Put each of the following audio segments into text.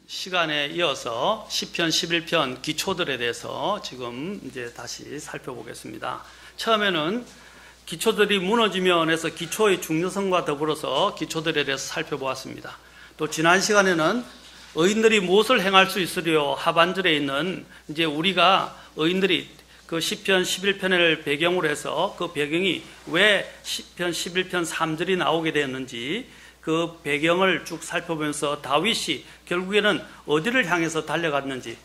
시간에 이어서 시편 11편 기초들에 대해서 지금 이제 다시 살펴보겠습니다. 처음에는 기초들이 무너지면 해서 기초의 중요성과 더불어서 기초들에 대해서 살펴보았습니다. 또 지난 시간에는 의인들이 무엇을 행할 수 있으려 하반절에 있는 이제 우리가 의인들이 그 시편 11편을 배경으로 해서 그 배경이 왜 시편 11편 3절이 나오게 되었는지 그 배경을 쭉 살펴보면서 다윗이 결국에는 어디를 향해서 달려갔는지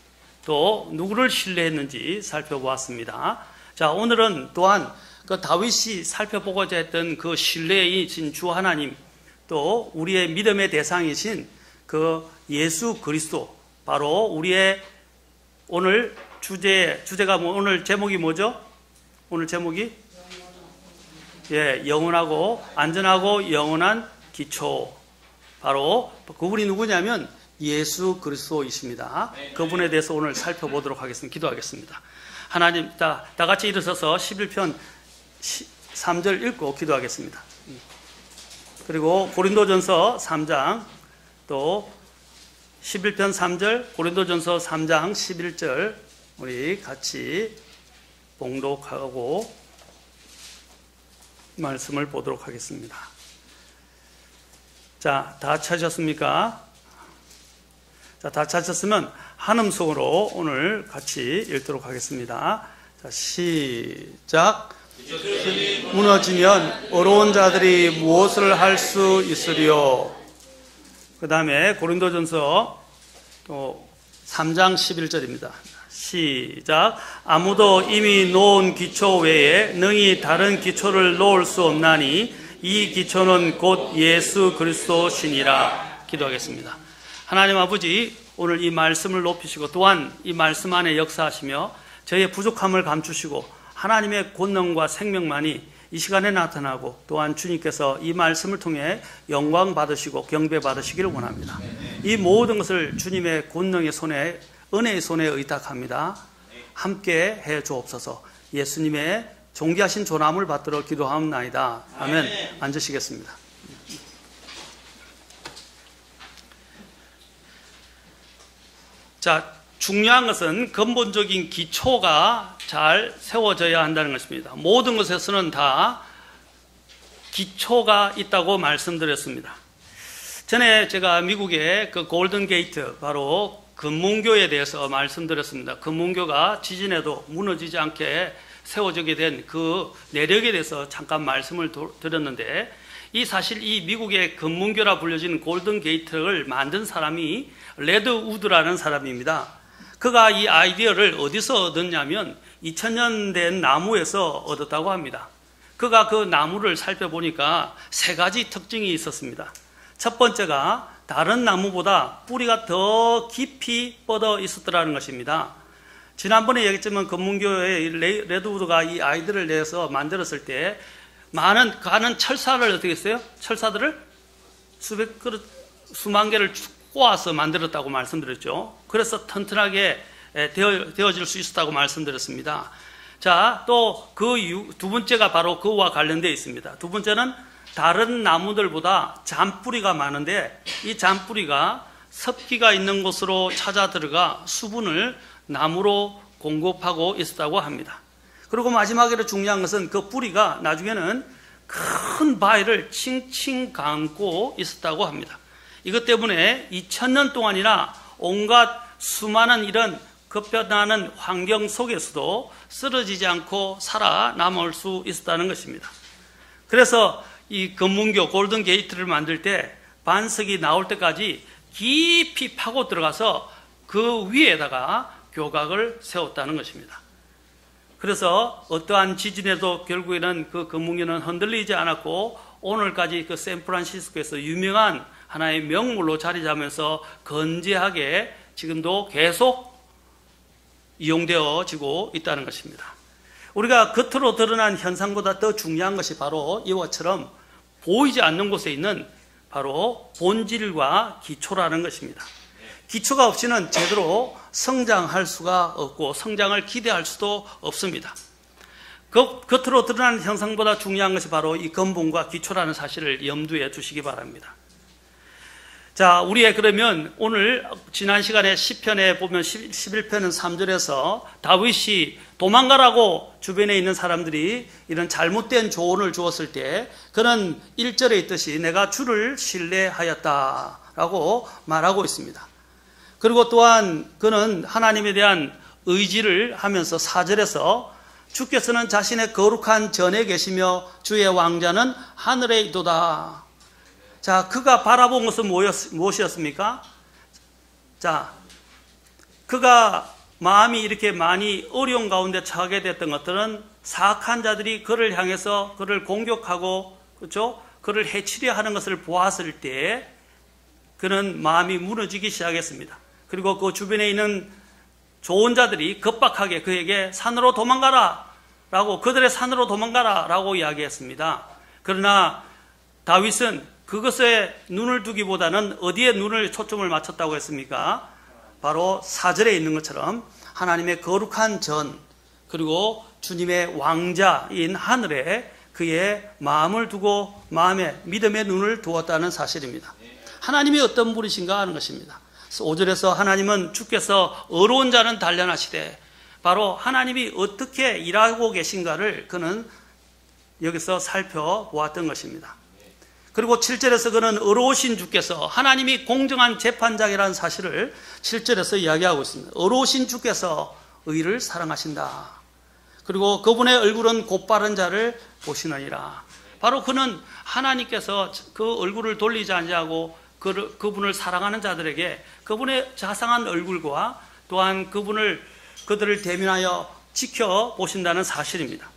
또 누구를 신뢰했는지 살펴보았습니다. 자, 오늘은 또한 그 다윗이 살펴보고자 했던 그 신뢰이신 주 하나님 또 우리의 믿음의 대상이신 그 예수 그리스도 바로 우리의 오늘 주제가 오늘 제목이 뭐죠? 오늘 제목이 영원하고 안전하고 영원한 기초. 바로 그분이 누구냐면 예수 그리스도이십니다. 그분에 대해서 오늘 살펴보도록 하겠습니다. 기도하겠습니다. 하나님, 다 같이 일어서서 11편 3절 읽고 기도하겠습니다. 그리고 고린도전서 3장 또 11편 3절 고린도전서 3장 11절 우리 같이 봉독하고 말씀을 보도록 하겠습니다. 자, 다 찾으셨습니까? 자, 다 찾으셨으면 한음성으로 오늘 같이 읽도록 하겠습니다. 자, 시작. 무너지면 어려운 자들이 무엇을 할 수 있으리요? 그 다음에 고린도전서 또 3장 11절입니다. 시작. 아무도 이미 놓은 기초 외에 능히 다른 기초를 놓을 수 없나니 이 기초는 곧 예수 그리스도시니라. 기도하겠습니다. 하나님 아버지, 오늘 이 말씀을 높이시고 또한 이 말씀 안에 역사하시며 저희의 부족함을 감추시고 하나님의 권능과 생명만이 이 시간에 나타나고 또한 주님께서 이 말씀을 통해 영광 받으시고 경배 받으시기를 원합니다. 이 모든 것을 주님의 권능의 손에 은혜의 손에 의탁합니다. 함께 해 주옵소서. 예수님의 존귀하신 조남을 받들어 기도하옵나이다. 아멘. 앉으시겠습니다. 자, 중요한 것은 근본적인 기초가 잘 세워져야 한다는 것입니다. 모든 것에서는 다 기초가 있다고 말씀드렸습니다. 전에 제가 미국의 그 골든 게이트, 바로 금문교에 대해서 말씀드렸습니다. 금문교가 지진에도 무너지지 않게 세워지게 된 그 내력에 대해서 잠깐 말씀을 드렸는데, 사실 이 미국의 금문교라 불려지는 골든 게이트를 만든 사람이 레드 우드라는 사람입니다. 그가 이 아이디어를 어디서 얻었냐면 2000년 된 나무에서 얻었다고 합니다. 그가 그 나무를 살펴보니까 세 가지 특징이 있었습니다. 첫 번째가 다른 나무보다 뿌리가 더 깊이 뻗어 있었더라는 것입니다. 지난번에 얘기했지만 금문교의 레드우드가 이 아이디어를 내서 만들었을 때 많은 철사를 어떻게 했어요? 철사들을 수만 개를 꼬아서 만들었다고 말씀드렸죠. 그래서 튼튼하게 되어질 수 있었다고 말씀드렸습니다. 자, 또 그 두 번째가 바로 그와 관련되어 있습니다. 두 번째는 다른 나무들보다 잔뿌리가 많은데 이 잔뿌리가 습기가 있는 곳으로 찾아 들어가 수분을 나무로 공급하고 있었다고 합니다. 그리고 마지막으로 중요한 것은 그 뿌리가 나중에는 큰 바위를 칭칭 감고 있었다고 합니다. 이것 때문에 2000년 동안이나 온갖 수많은 이런 급변하는 환경 속에서도 쓰러지지 않고 살아남을 수 있었다는 것입니다. 그래서 이 금문교 골든 게이트를 만들 때 반석이 나올 때까지 깊이 파고 들어가서 그 위에다가 교각을 세웠다는 것입니다. 그래서 어떠한 지진에도 결국에는 그 금문교는 흔들리지 않았고 오늘까지 그 샌프란시스코에서 유명한 하나의 명물로 자리 잡으면서 건재하게 지금도 계속 이용되어지고 있다는 것입니다. 우리가 겉으로 드러난 현상보다 더 중요한 것이 바로 이와처럼 보이지 않는 곳에 있는 바로 본질과 기초라는 것입니다. 기초가 없이는 제대로 성장할 수가 없고 성장을 기대할 수도 없습니다. 겉으로 드러나는 형상보다 중요한 것이 바로 이 근본과 기초라는 사실을 염두에 두시기 바랍니다. 자, 우리의 그러면 오늘 지난 시간에 시편에 보면 11편은 3절에서 다윗이 도망가라고 주변에 있는 사람들이 이런 잘못된 조언을 주었을 때 그는 1절에 있듯이 내가 주를 신뢰하였다라고 말하고 있습니다. 그리고 또한 그는 하나님에 대한 의지를 하면서 4절에서 주께서는 자신의 거룩한 전에 계시며 주의 왕자는 하늘에 있도다. 자, 그가 바라본 것은 무엇이었습니까? 자, 그가 마음이 이렇게 많이 어려운 가운데 처하게 됐던 것들은 사악한 자들이 그를 향해서 그를 공격하고, 그렇죠? 그를 해치려 하는 것을 보았을 때 그는 마음이 무너지기 시작했습니다. 그리고 그 주변에 있는 좋은 자들이 급박하게 그에게 산으로 도망가라 라고, 그들의 산으로 도망가라 라고 이야기했습니다. 그러나 다윗은 그것에 눈을 두기보다는 어디에 눈을 초점을 맞췄다고 했습니까? 바로 4절에 있는 것처럼 하나님의 거룩한 전, 그리고 주님의 왕자인 하늘에 그의 마음을 두고 마음에 믿음의 눈을 두었다는 사실입니다. 하나님이 어떤 분이신가 하는 것입니다. 5절에서 하나님은 주께서 의로운 자는 단련하시되, 바로 하나님이 어떻게 일하고 계신가를 그는 여기서 살펴보았던 것입니다. 그리고 7절에서 그는 의로우신 주께서, 하나님이 공정한 재판장이라는 사실을 7절에서 이야기하고 있습니다. 의로우신 주께서 의를 사랑하신다. 그리고 그분의 얼굴은 곧바른 자를 보시느니라. 바로 그는 하나님께서 그 얼굴을 돌리지 않냐고 그분을 사랑하는 자들에게 그분의 자상한 얼굴과 또한 그들을 대면하여 지켜보신다는 사실입니다.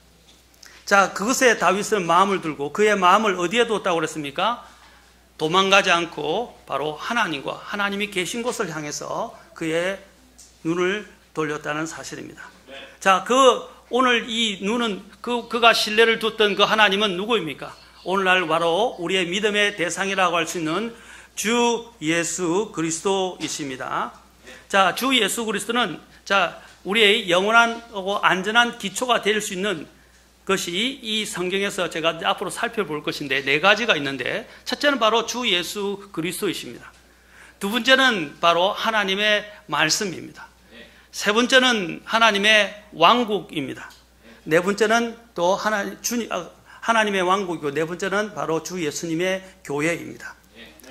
자, 그것에 다윗은 마음을 들고 그의 마음을 어디에 두었다고 그랬습니까? 도망가지 않고 바로 하나님과 하나님이 계신 곳을 향해서 그의 눈을 돌렸다는 사실입니다. 자, 오늘 이 눈은 그가 신뢰를 뒀던 그 하나님은 누구입니까? 오늘날 바로 우리의 믿음의 대상이라고 할 수 있는 주 예수 그리스도이십니다. 자, 주 예수 그리스도는 우리의 영원하고 안전한 기초가 될 수 있는 것이 이 성경에서 제가 앞으로 살펴볼 것인데 4가지가 있는데, 첫째는 바로 주 예수 그리스도이십니다. 두 번째는 바로 하나님의 말씀입니다. 세 번째는 하나님의 왕국입니다. 네 번째는 또 하나님의 왕국이고, 네 번째는 바로 주 예수님의 교회입니다.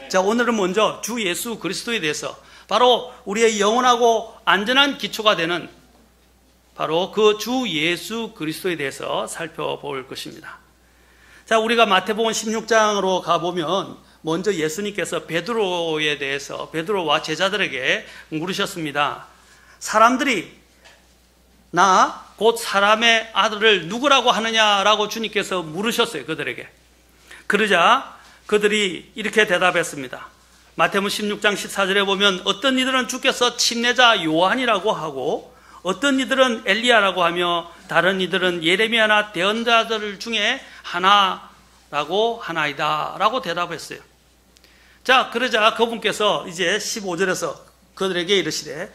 자, 오늘은 먼저 주 예수 그리스도에 대해서, 바로 우리의 영원하고 안전한 기초가 되는 바로 그 주 예수 그리스도에 대해서 살펴볼 것입니다. 자, 우리가 마태복음 16장으로 가보면 먼저 예수님께서 베드로와 제자들에게 물으셨습니다. 사람들이 나 곧 사람의 아들을 누구라고 하느냐라고 주님께서 물으셨어요, 그들에게. 그러자 그들이 이렇게 대답했습니다. 마태복음 16장 14절에 보면 어떤 이들은 주께서 침례자 요한이라고 하고, 어떤 이들은 엘리야라고 하며, 다른 이들은 예레미야나 대언자들 중에 하나라고 하나이다 라고 대답했어요. 자, 그러자 그분께서 이제 15절에서 그들에게 이르시되,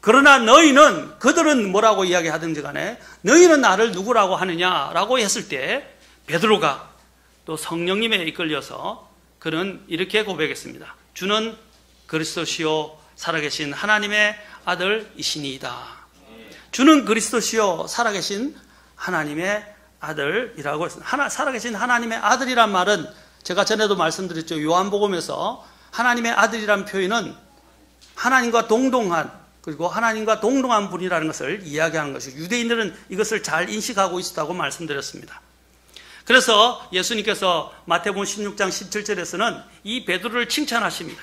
그러나 너희는, 그들은 뭐라고 이야기하든지 간에 너희는 나를 누구라고 하느냐라고 했을 때 베드로가 또 성령님에 이끌려서 그는 이렇게 고백했습니다. 주는 그리스도시요 살아계신 하나님의 아들이시니이다. 주는 그리스도시요 살아계신 하나님의 아들이라고 했습니다. 살아계신 하나님의 아들이란 말은 제가 전에도 말씀드렸죠. 요한복음에서 하나님의 아들이란 표현은 하나님과 동등한, 그리고 하나님과 동등한 분이라는 것을 이야기하는 것이고, 유대인들은 이것을 잘 인식하고 있었다고 말씀드렸습니다. 그래서 예수님께서 마태복음 16장 17절에서는 이 베드로를 칭찬하십니다.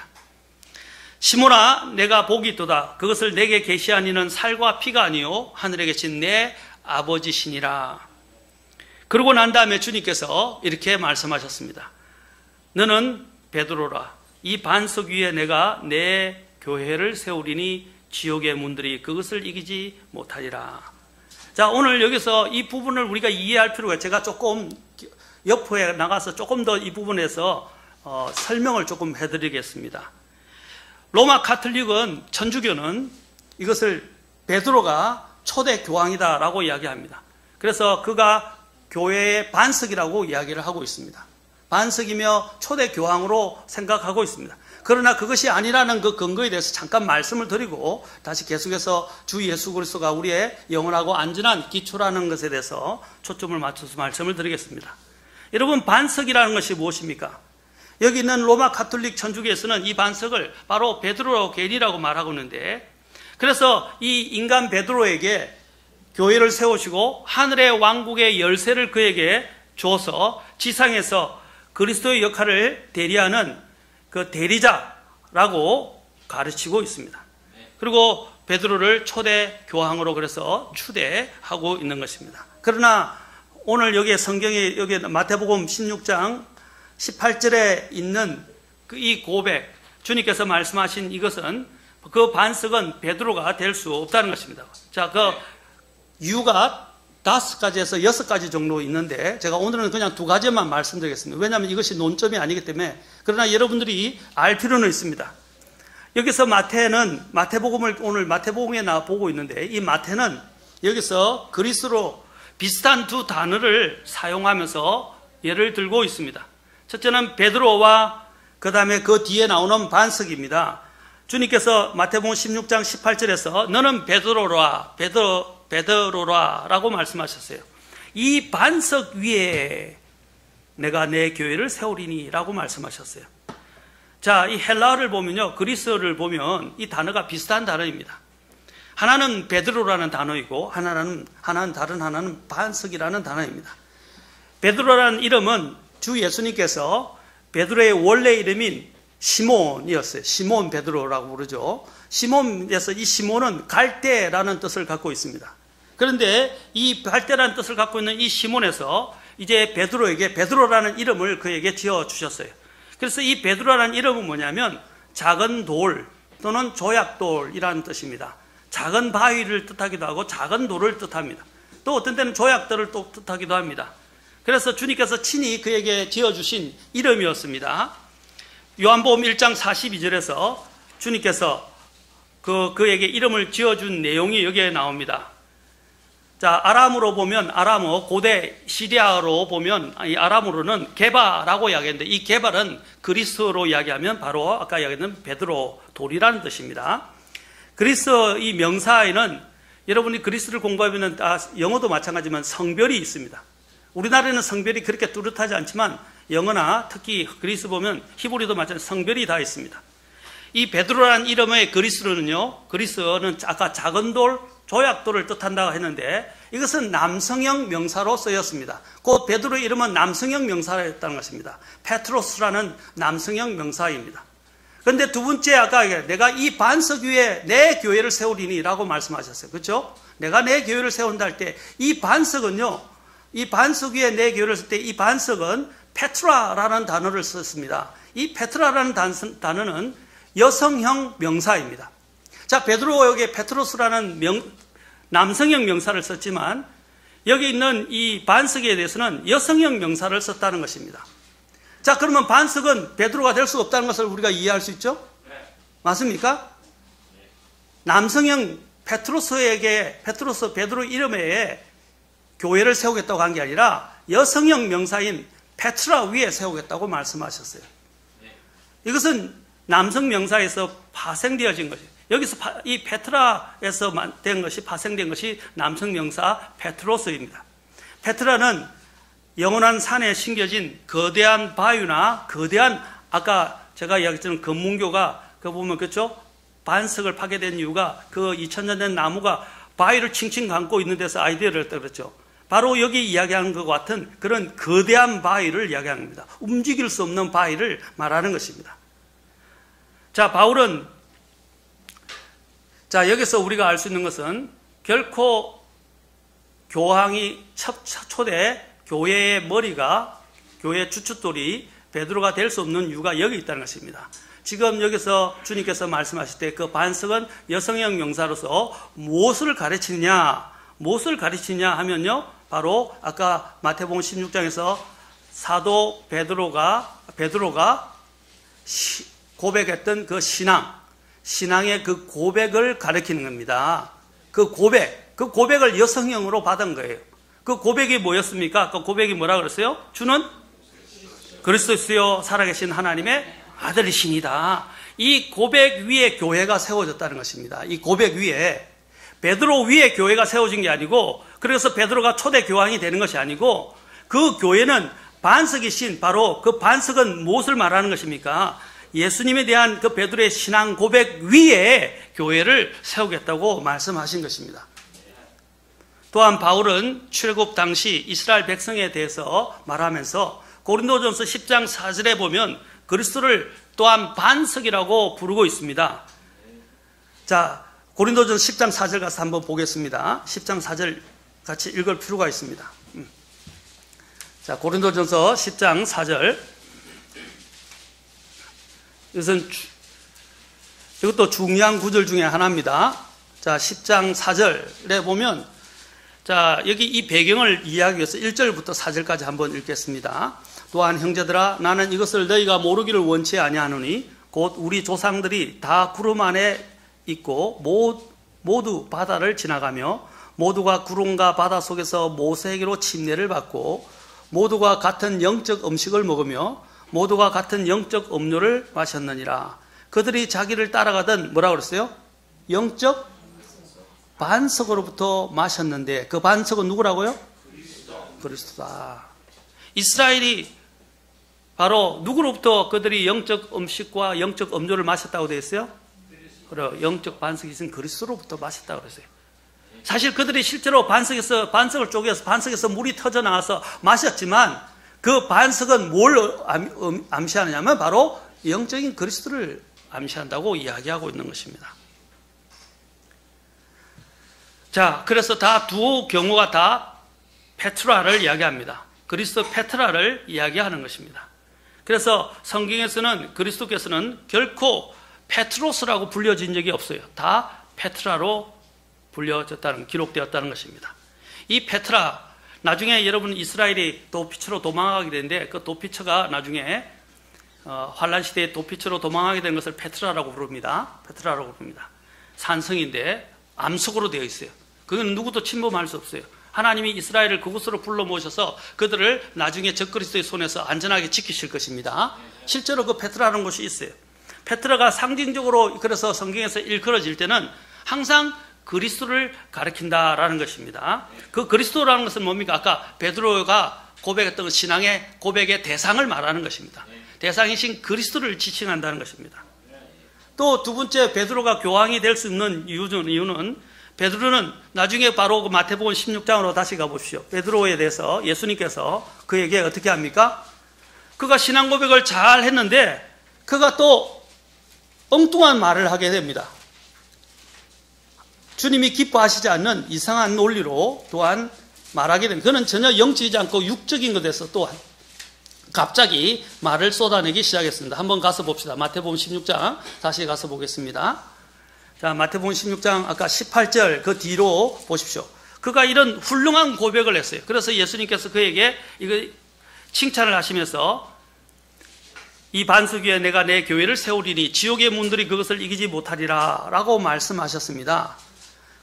시몬아, 내가 복이 있도다. 그것을 내게 계시한 이는 살과 피가 아니요 하늘에 계신 내 아버지시니라. 그러고 난 다음에 주님께서 이렇게 말씀하셨습니다. 너는 베드로라. 이 반석 위에 내가 내 교회를 세우리니 지옥의 문들이 그것을 이기지 못하리라. 자, 오늘 여기서 이 부분을 우리가 이해할 필요가, 제가 조금 옆에 나가서 조금 더 이 부분에서 설명을 조금 해드리겠습니다. 로마 카톨릭은, 천주교는 이것을 베드로가 초대 교황이다라고 이야기합니다. 그래서 그가 교회의 반석이라고 이야기를 하고 있습니다. 반석이며 초대 교황으로 생각하고 있습니다. 그러나 그것이 아니라는 그 근거에 대해서 잠깐 말씀을 드리고 다시 계속해서 주 예수 그리스도가 우리의 영원하고 안전한 기초라는 것에 대해서 초점을 맞춰서 말씀을 드리겠습니다. 여러분, 반석이라는 것이 무엇입니까? 여기 있는 로마 가톨릭 천주교에서는 이 반석을 바로 베드로 겔이라고 말하고 있는데, 그래서 이 인간 베드로에게 교회를 세우시고 하늘의 왕국의 열쇠를 그에게 줘서 지상에서 그리스도의 역할을 대리하는 그 대리자라고 가르치고 있습니다. 그리고 베드로를 초대 교황으로 그래서 추대하고 있는 것입니다. 그러나 오늘 여기 성경에 여기 마태복음 16장 18절에 있는 이 고백, 주님께서 말씀하신 이것은 그 반석은 베드로가 될 수 없다는 것입니다. 자, 그 이유가 5가지에서 6가지 정도 있는데 제가 오늘은 그냥 2가지만 말씀드리겠습니다. 왜냐하면 이것이 논점이 아니기 때문에. 그러나 여러분들이 알 필요는 있습니다. 여기서 마태복음을 오늘 마태복음에 나 보고 있는데, 이 마태는 여기서 그리스로 비슷한 두 단어를 사용하면서 예를 들고 있습니다. 첫째는 베드로와 그 다음에 그 뒤에 나오는 반석입니다. 주님께서 마태복음 16장 18절에서 너는 베드로라 라고 말씀하셨어요. 이 반석 위에 내가 내 교회를 세우리니 라고 말씀하셨어요. 자, 이 헬라어를 보면요, 그리스어를 보면 이 단어가 비슷한 단어입니다. 하나는 베드로라는 단어이고 하나는 반석이라는 단어입니다. 베드로라는 이름은 주 예수님께서 베드로의 원래 이름인 시몬이었어요. 시몬 베드로라고 부르죠. 시몬에서 이 시몬은 갈대라는 뜻을 갖고 있습니다. 그런데 이 갈대라는 뜻을 갖고 있는 이 시몬에서 이제 베드로에게 베드로라는 이름을 그에게 지어주셨어요. 그래서 이 베드로라는 이름은 뭐냐면 작은 돌 또는 조약돌이라는 뜻입니다. 작은 바위를 뜻하기도 하고 작은 돌을 뜻합니다. 또 어떤 때는 조약돌을 또 뜻하기도 합니다. 그래서 주님께서 친히 그에게 지어주신 이름이었습니다. 요한복음 1장 42절에서 주님께서 그에게 이름을 지어준 내용이 여기에 나옵니다. 자, 아람어로 보면, 아람어, 고대 시리아어로 보면, 이 아람어로는 게바라고 이야기하는데, 이 게바는 그리스어로 이야기하면 바로 아까 이야기했던 베드로, 돌이라는 뜻입니다. 그리스어 이 명사에는 여러분이 그리스를 공부하면 영어도 마찬가지지만 성별이 있습니다. 우리나라에는 성별이 그렇게 뚜렷하지 않지만 영어나 특히 그리스 보면 히브리도 마찬가지로 성별이 다 있습니다. 이 베드로라는 이름의 그리스어는 아까 작은 돌, 조약돌을 뜻한다고 했는데 이것은 남성형 명사로 쓰였습니다. 그 베드로의 이름은 남성형 명사였다는 것입니다. 페트로스라는 남성형 명사입니다. 그런데 두 번째 아까 내가 이 반석 위에 내 교회를 세우리니 라고 말씀하셨어요. 그렇죠? 내가 내 교회를 세운다 할 때 이 반석은요, 이 반석 위에 내 교회를 쓸 때 이 반석은 페트라라는 단어를 썼습니다. 이 페트라라는 단어는 여성형 명사입니다. 자, 베드로가 여기 페트로스라는 남성형 명사를 썼지만 여기 있는 이 반석에 대해서는 여성형 명사를 썼다는 것입니다. 자, 그러면 반석은 베드로가 될 수 없다는 것을 우리가 이해할 수 있죠? 네. 맞습니까? 네. 남성형 베드로 이름에 교회를 세우겠다고 한 게 아니라 여성형 명사인 페트라 위에 세우겠다고 말씀하셨어요. 네. 이것은 남성 명사에서 파생되어진 것이에요. 여기서 이 페트라에서 된 것이 파생된 것이 남성 명사 페트로스입니다. 페트라는 영원한 산에 심겨진 거대한 바위나 거대한 아까 제가 이야기했던 금문교가 그 보면 그렇죠? 반석을 파괴된 이유가 그 2000년 된 나무가 바위를 칭칭 감고 있는 데서 아이디어를 했다 그랬죠. 바로 여기 이야기하는 것 같은 그런 거대한 바위를 이야기하는 겁니다. 움직일 수 없는 바위를 말하는 것입니다. 자, 바울은 자, 여기서 우리가 알 수 있는 것은 결코 교황이 초대 교회의 머리가 교회의 주춧돌이 베드로가 될 수 없는 이유가 여기 있다는 것입니다. 지금 여기서 주님께서 말씀하실 때 그 반석은 여성형 명사로서 무엇을 가르치느냐 하면요, 바로 아까 마태복음 16장에서 사도 베드로가 고백했던 그 신앙의 그 고백을 가리키는 겁니다. 그 고백을 여성형으로 받은 거예요. 그 고백이 뭐였습니까? 그 고백이 뭐라 그랬어요? 주는 그리스도시요 살아계신 하나님의 아들이시니다. 이 고백 위에 교회가 세워졌다는 것입니다. 이 고백 위에, 베드로 위에 교회가 세워진 게 아니고, 그래서 베드로가 초대 교황이 되는 것이 아니고, 그 교회는 반석이신, 바로 그 반석은 무엇을 말하는 것입니까? 예수님에 대한 그 베드로의 신앙 고백 위에 교회를 세우겠다고 말씀하신 것입니다. 또한 바울은 출애굽 당시 이스라엘 백성에 대해서 말하면서 고린도전서 10장 4절에 보면 그리스도를 또한 반석이라고 부르고 있습니다. 자, 고린도전서 10장 4절 가서 한번 보겠습니다. 10장 4절 같이 읽을 필요가 있습니다. 자, 고린도전서 10장 4절. 이것도 중요한 구절 중에 하나입니다. 자, 10장 4절에 보면, 자, 여기 이 배경을 이해하기 위해서 1절부터 4절까지 한번 읽겠습니다. 또한 형제들아, 나는 이것을 너희가 모르기를 원치 아니하노니 곧 우리 조상들이 다 구름 안에 있고 모두 바다를 지나가며 모두가 구름과 바다 속에서 모세에게로 침례를 받고 모두가 같은 영적 음식을 먹으며 모두가 같은 영적 음료를 마셨느니라. 그들이 자기를 따라가던 뭐라고 그랬어요? 영적 반석으로부터 마셨는데 그 반석은 누구라고요? 그리스도다. 이스라엘이 바로 누구로부터 그들이 영적 음식과 영적 음료를 마셨다고 되어 있어요? 그래요. 영적 반석이신 그리스도로부터 마셨다고 그랬어요. 사실 그들이 실제로 반석을 쪼개서 반석에서 물이 터져 나와서 마셨지만 그 반석은 뭘 암시하느냐면 바로 영적인 그리스도를 암시한다고 이야기하고 있는 것입니다. 자, 그래서 다 두 경우가 다 페트라를 이야기합니다. 그리스도 페트라를 이야기하는 것입니다. 그래서 성경에서는 그리스도께서는 결코 페트로스라고 불려진 적이 없어요. 다 페트라로 불려졌다는, 기록되었다는 것입니다. 이 페트라, 나중에 여러분 이스라엘이 도피처로 도망하게 되는데 그 도피처가 나중에 환란 시대에 도피처로 도망하게 된 것을 페트라라고 부릅니다. 페트라라고 부릅니다. 산성인데 암석으로 되어 있어요. 그건 누구도 침범할 수 없어요. 하나님이 이스라엘을 그곳으로 불러 모셔서 그들을 나중에 적그리스도의 손에서 안전하게 지키실 것입니다. 실제로 그 페트라라는 곳이 있어요. 페트라가 상징적으로 그래서 성경에서 일컬어질 때는 항상 그리스도를 가리킨다라는 것입니다. 그 그리스도라는 것은 뭡니까? 아까 베드로가 고백했던 신앙의 고백의 대상을 말하는 것입니다. 대상이신 그리스도를 지칭한다는 것입니다. 또 두 번째 베드로가 교황이 될 수 있는 이유는 베드로는 나중에 바로 그 마태복음 16장으로 다시 가보십시오. 베드로에 대해서 예수님께서 그에게 어떻게 합니까? 그가 신앙 고백을 잘 했는데 그가 또 엉뚱한 말을 하게 됩니다. 주님이 기뻐하시지 않는 이상한 논리로 또한 말하게 됩니다. 그는 전혀 영적이지 않고 육적인 것에서 또한 갑자기 말을 쏟아내기 시작했습니다. 한번 가서 봅시다. 마태복음 16장 다시 가서 보겠습니다. 자, 마태복음 16장 아까 18절 그 뒤로 보십시오. 그가 이런 훌륭한 고백을 했어요. 그래서 예수님께서 그에게 이거 칭찬을 하시면서 이 반석 위에 내가 내 교회를 세우리니 지옥의 문들이 그것을 이기지 못하리라 라고 말씀하셨습니다.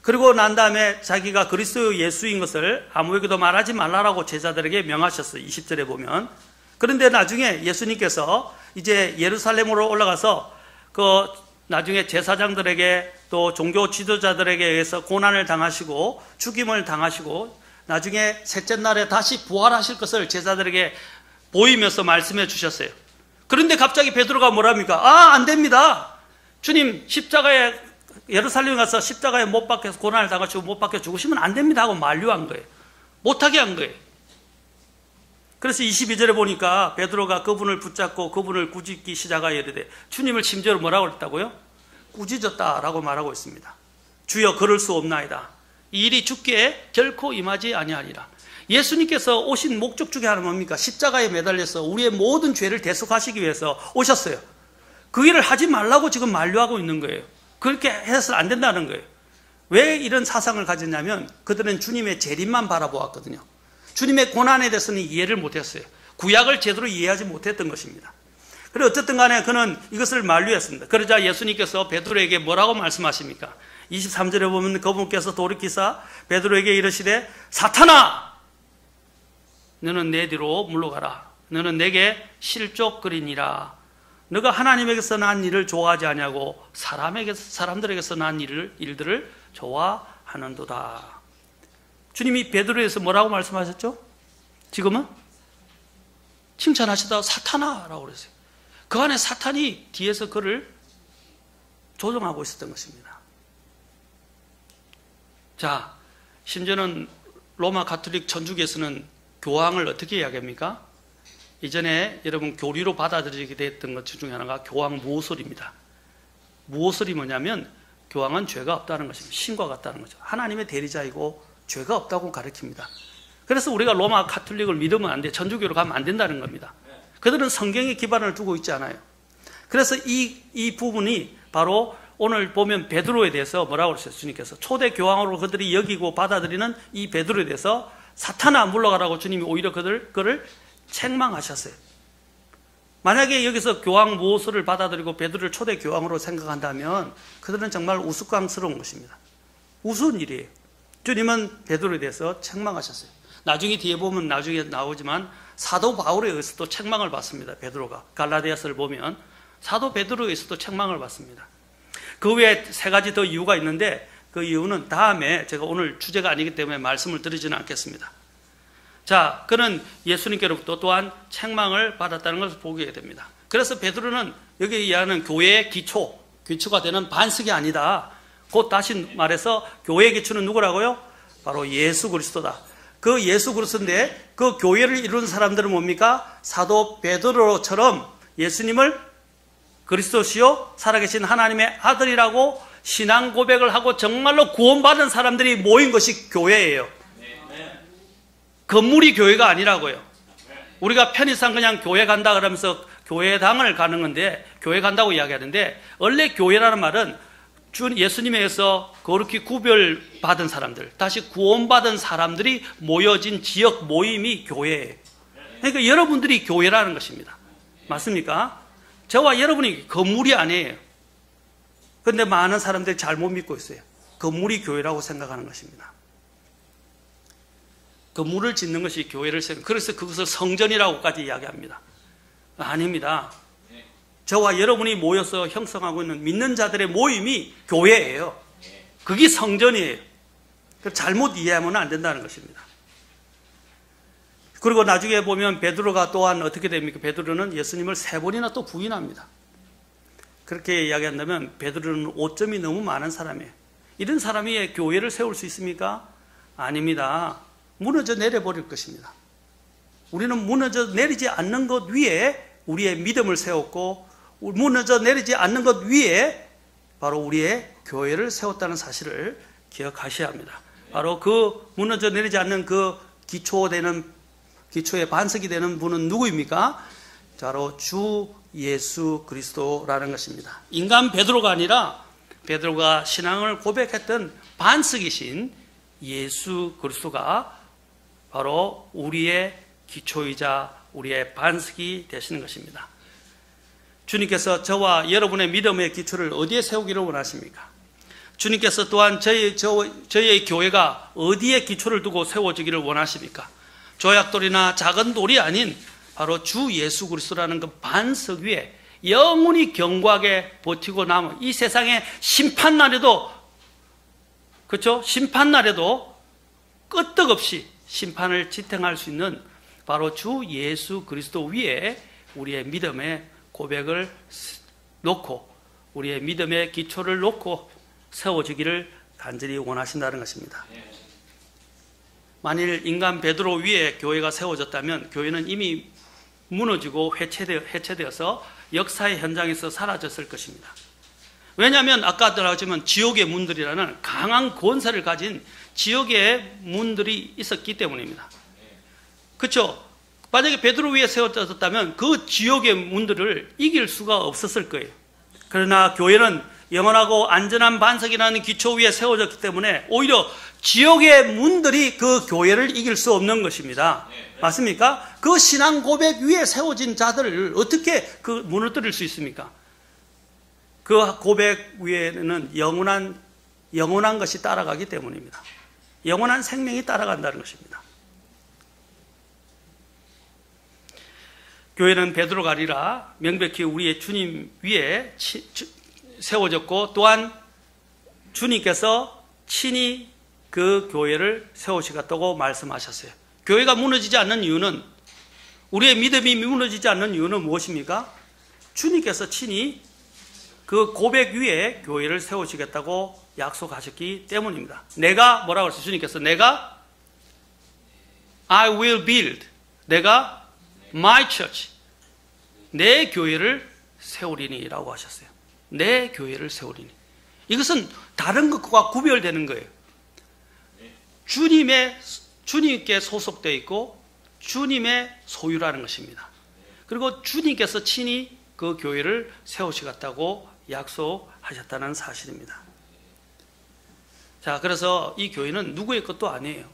그리고 난 다음에 자기가 그리스도 예수인 것을 아무에게도 말하지 말라라고 제자들에게 명하셨어요. 20절에 보면. 그런데 나중에 예수님께서 이제 예루살렘으로 올라가서 그 나중에 제사장들에게 또 종교 지도자들에게 의해서 고난을 당하시고 죽임을 당하시고 나중에 셋째 날에 다시 부활하실 것을 제자들에게 보이면서 말씀해 주셨어요. 그런데 갑자기 베드로가 뭐랍니까? 안 됩니다. 주님 십자가에 예루살렘에 가서 십자가에 못 박혀서 고난을 당하시고 못 박혀 죽으시면 안 됩니다 하고 만류한 거예요. 못하게 한 거예요. 그래서 22절에 보니까 베드로가 그분을 붙잡고 그분을 꾸짖기 시작하여 이르되 주님을 심지어로 뭐라고 했다고요? 꾸짖었다라고 말하고 있습니다. 주여 그럴 수 없나이다. 이 일이 주께 결코 임하지 아니하리라. 예수님께서 오신 목적 중에 하나는 뭡니까? 십자가에 매달려서 우리의 모든 죄를 대속하시기 위해서 오셨어요. 그 일을 하지 말라고 지금 만류하고 있는 거예요. 그렇게 해서는 안 된다는 거예요. 왜 이런 사상을 가졌냐면 그들은 주님의 재림만 바라보았거든요. 주님의 고난에 대해서는 이해를 못했어요. 구약을 제대로 이해하지 못했던 것입니다. 그리고 어쨌든 간에 그는 이것을 만류했습니다. 그러자 예수님께서 베드로에게 뭐라고 말씀하십니까? 23절에 보면 그분께서 돌이키사 베드로에게 이르시되 사탄아 너는 내 뒤로 물러가라. 너는 내게 실족거리니라. 너가 하나님에게서 난 일을 좋아하지 아니하고 사람들에게서 난 일들을 좋아하는도다. 주님이 베드로에서 뭐라고 말씀하셨죠? 지금은 칭찬하시다가 사탄아라고 그랬어요. 그 안에 사탄이 뒤에서 그를 조종하고 있었던 것입니다. 자, 심지어는 로마 가톨릭 천주교에서는 교황을 어떻게 이야기합니까? 이전에 여러분 교리로 받아들이게 됐던 것 중에 하나가 교황 무호설입니다. 무호설이 뭐냐면 교황은 죄가 없다는 것입니다. 신과 같다는 거죠. 하나님의 대리자이고 죄가 없다고 가르칩니다. 그래서 우리가 로마 가톨릭을 믿으면 안 돼. 천주교로 가면 안 된다는 겁니다. 그들은 성경에 기반을 두고 있지 않아요. 그래서 이 부분이 바로 오늘 보면 베드로에 대해서 뭐라고 그러셨어요? 주님께서 초대 교황으로 그들이 여기고 받아들이는 이 베드로에 대해서 사탄아 물러가라고 주님이 오히려 그를 책망하셨어요. 만약에 여기서 교황 무호설을 받아들이고 베드로를 초대 교황으로 생각한다면 그들은 정말 우스꽝스러운 것입니다. 우스운 일이에요. 주님은 베드로에 대해서 책망하셨어요. 나중에 뒤에 보면 나중에 나오지만 사도 바울에 의해서도 책망을 받습니다. 베드로가 갈라디아서를 보면 사도 베드로에 의해서도 책망을 받습니다. 그 외에 세 가지 더 이유가 있는데 그 이유는 다음에 제가 오늘 주제가 아니기 때문에 말씀을 드리지는 않겠습니다. 자, 그는 예수님께로부터 또한 책망을 받았다는 것을 보게 됩니다. 그래서 베드로는 여기 이해하는 교회의 기초가 되는 반석이 아니다. 곧 다시 말해서 교회의 기초는 누구라고요? 바로 예수 그리스도다. 그 예수 그리스도인데 그 교회를 이루는 사람들은 뭡니까? 사도 베드로처럼 예수님을 그리스도시요 살아계신 하나님의 아들이라고 신앙 고백을 하고 정말로 구원받은 사람들이 모인 것이 교회예요. 건물이 교회가 아니라고요. 우리가 편의상 그냥 교회 간다 그러면서 교회당을 가는 건데 교회 간다고 이야기하는데 원래 교회라는 말은 예수님에 의해서 거룩히 구별받은 사람들, 다시 구원받은 사람들이 모여진 지역 모임이 교회예요. 그러니까 여러분들이 교회라는 것입니다. 맞습니까? 저와 여러분이 건물이 아니에요. 그런데 많은 사람들이 잘못 믿고 있어요. 건물이 교회라고 생각하는 것입니다. 건물을 짓는 것이 교회를 세우는, 그래서 그것을 성전이라고까지 이야기합니다. 아닙니다. 저와 여러분이 모여서 형성하고 있는 믿는 자들의 모임이 교회예요. 그게 성전이에요. 잘못 이해하면 안 된다는 것입니다. 그리고 나중에 보면 베드로가 또한 어떻게 됩니까? 베드로는 예수님을 3번이나 또 부인합니다. 그렇게 이야기한다면 베드로는 오점이 너무 많은 사람이에요. 이런 사람이 교회를 세울 수 있습니까? 아닙니다. 무너져 내려버릴 것입니다. 우리는 무너져 내리지 않는 것 위에 우리의 믿음을 세웠고 무너져 내리지 않는 것 위에 바로 우리의 교회를 세웠다는 사실을 기억하셔야 합니다. 바로 그 무너져 내리지 않는 그 기초의 반석이 되는 분은 누구입니까? 바로 주 예수 그리스도라는 것입니다. 인간 베드로가 아니라 베드로가 신앙을 고백했던 반석이신 예수 그리스도가 바로 우리의 기초이자 우리의 반석이 되시는 것입니다. 주님께서 저와 여러분의 믿음의 기초를 어디에 세우기를 원하십니까? 주님께서 또한 저희의 교회가 어디에 기초를 두고 세워지기를 원하십니까? 조약돌이나 작은 돌이 아닌 바로 주 예수 그리스도라는 그 반석 위에 영원히 견고하게 버티고 남은 이 세상의 심판날에도, 그렇죠? 심판날에도 끄떡없이 심판을 지탱할 수 있는 바로 주 예수 그리스도 위에 우리의 믿음의 고백을 놓고 우리의 믿음의 기초를 놓고 세워지기를 간절히 원하신다는 것입니다. 만일 인간 베드로 위에 교회가 세워졌다면 교회는 이미 무너지고 해체되어서 역사의 현장에서 사라졌을 것입니다. 왜냐하면 아까 들어가지만 지옥의 문들이라는 강한 권세를 가진 지옥의 문들이 있었기 때문입니다. 그렇죠? 만약에 베드로 위에 세워졌다면 그 지옥의 문들을 이길 수가 없었을 거예요. 그러나 교회는 영원하고 안전한 반석이라는 기초 위에 세워졌기 때문에 오히려 지옥의 문들이 그 교회를 이길 수 없는 것입니다. 맞습니까? 그 신앙 고백 위에 세워진 자들을 어떻게 그 무너뜨릴 수 있습니까? 그 고백 위에는 영원한 것이 따라가기 때문입니다. 영원한 생명이 따라간다는 것입니다. 교회는 베드로가 아니라 명백히 우리의 주님 위에 세워졌고, 또한 주님께서 친히 그 교회를 세우시겠다고 말씀하셨어요. 교회가 무너지지 않는 이유는, 우리의 믿음이 무너지지 않는 이유는 무엇입니까? 주님께서 친히 그 고백 위에 교회를 세우시겠다고 약속하셨기 때문입니다. 내가 뭐라고 했어요? 주님께서 내가 I will build, 내가 my church, 내 교회를 세우리니 라고 하셨어요. 내 교회를 세우리니. 이것은 다른 것과 구별되는 거예요. 주님께 소속되어 있고 주님의 소유라는 것입니다. 그리고 주님께서 친히 그 교회를 세우시겠다고 약속하셨다는 사실입니다. 자, 그래서 이 교회는 누구의 것도 아니에요.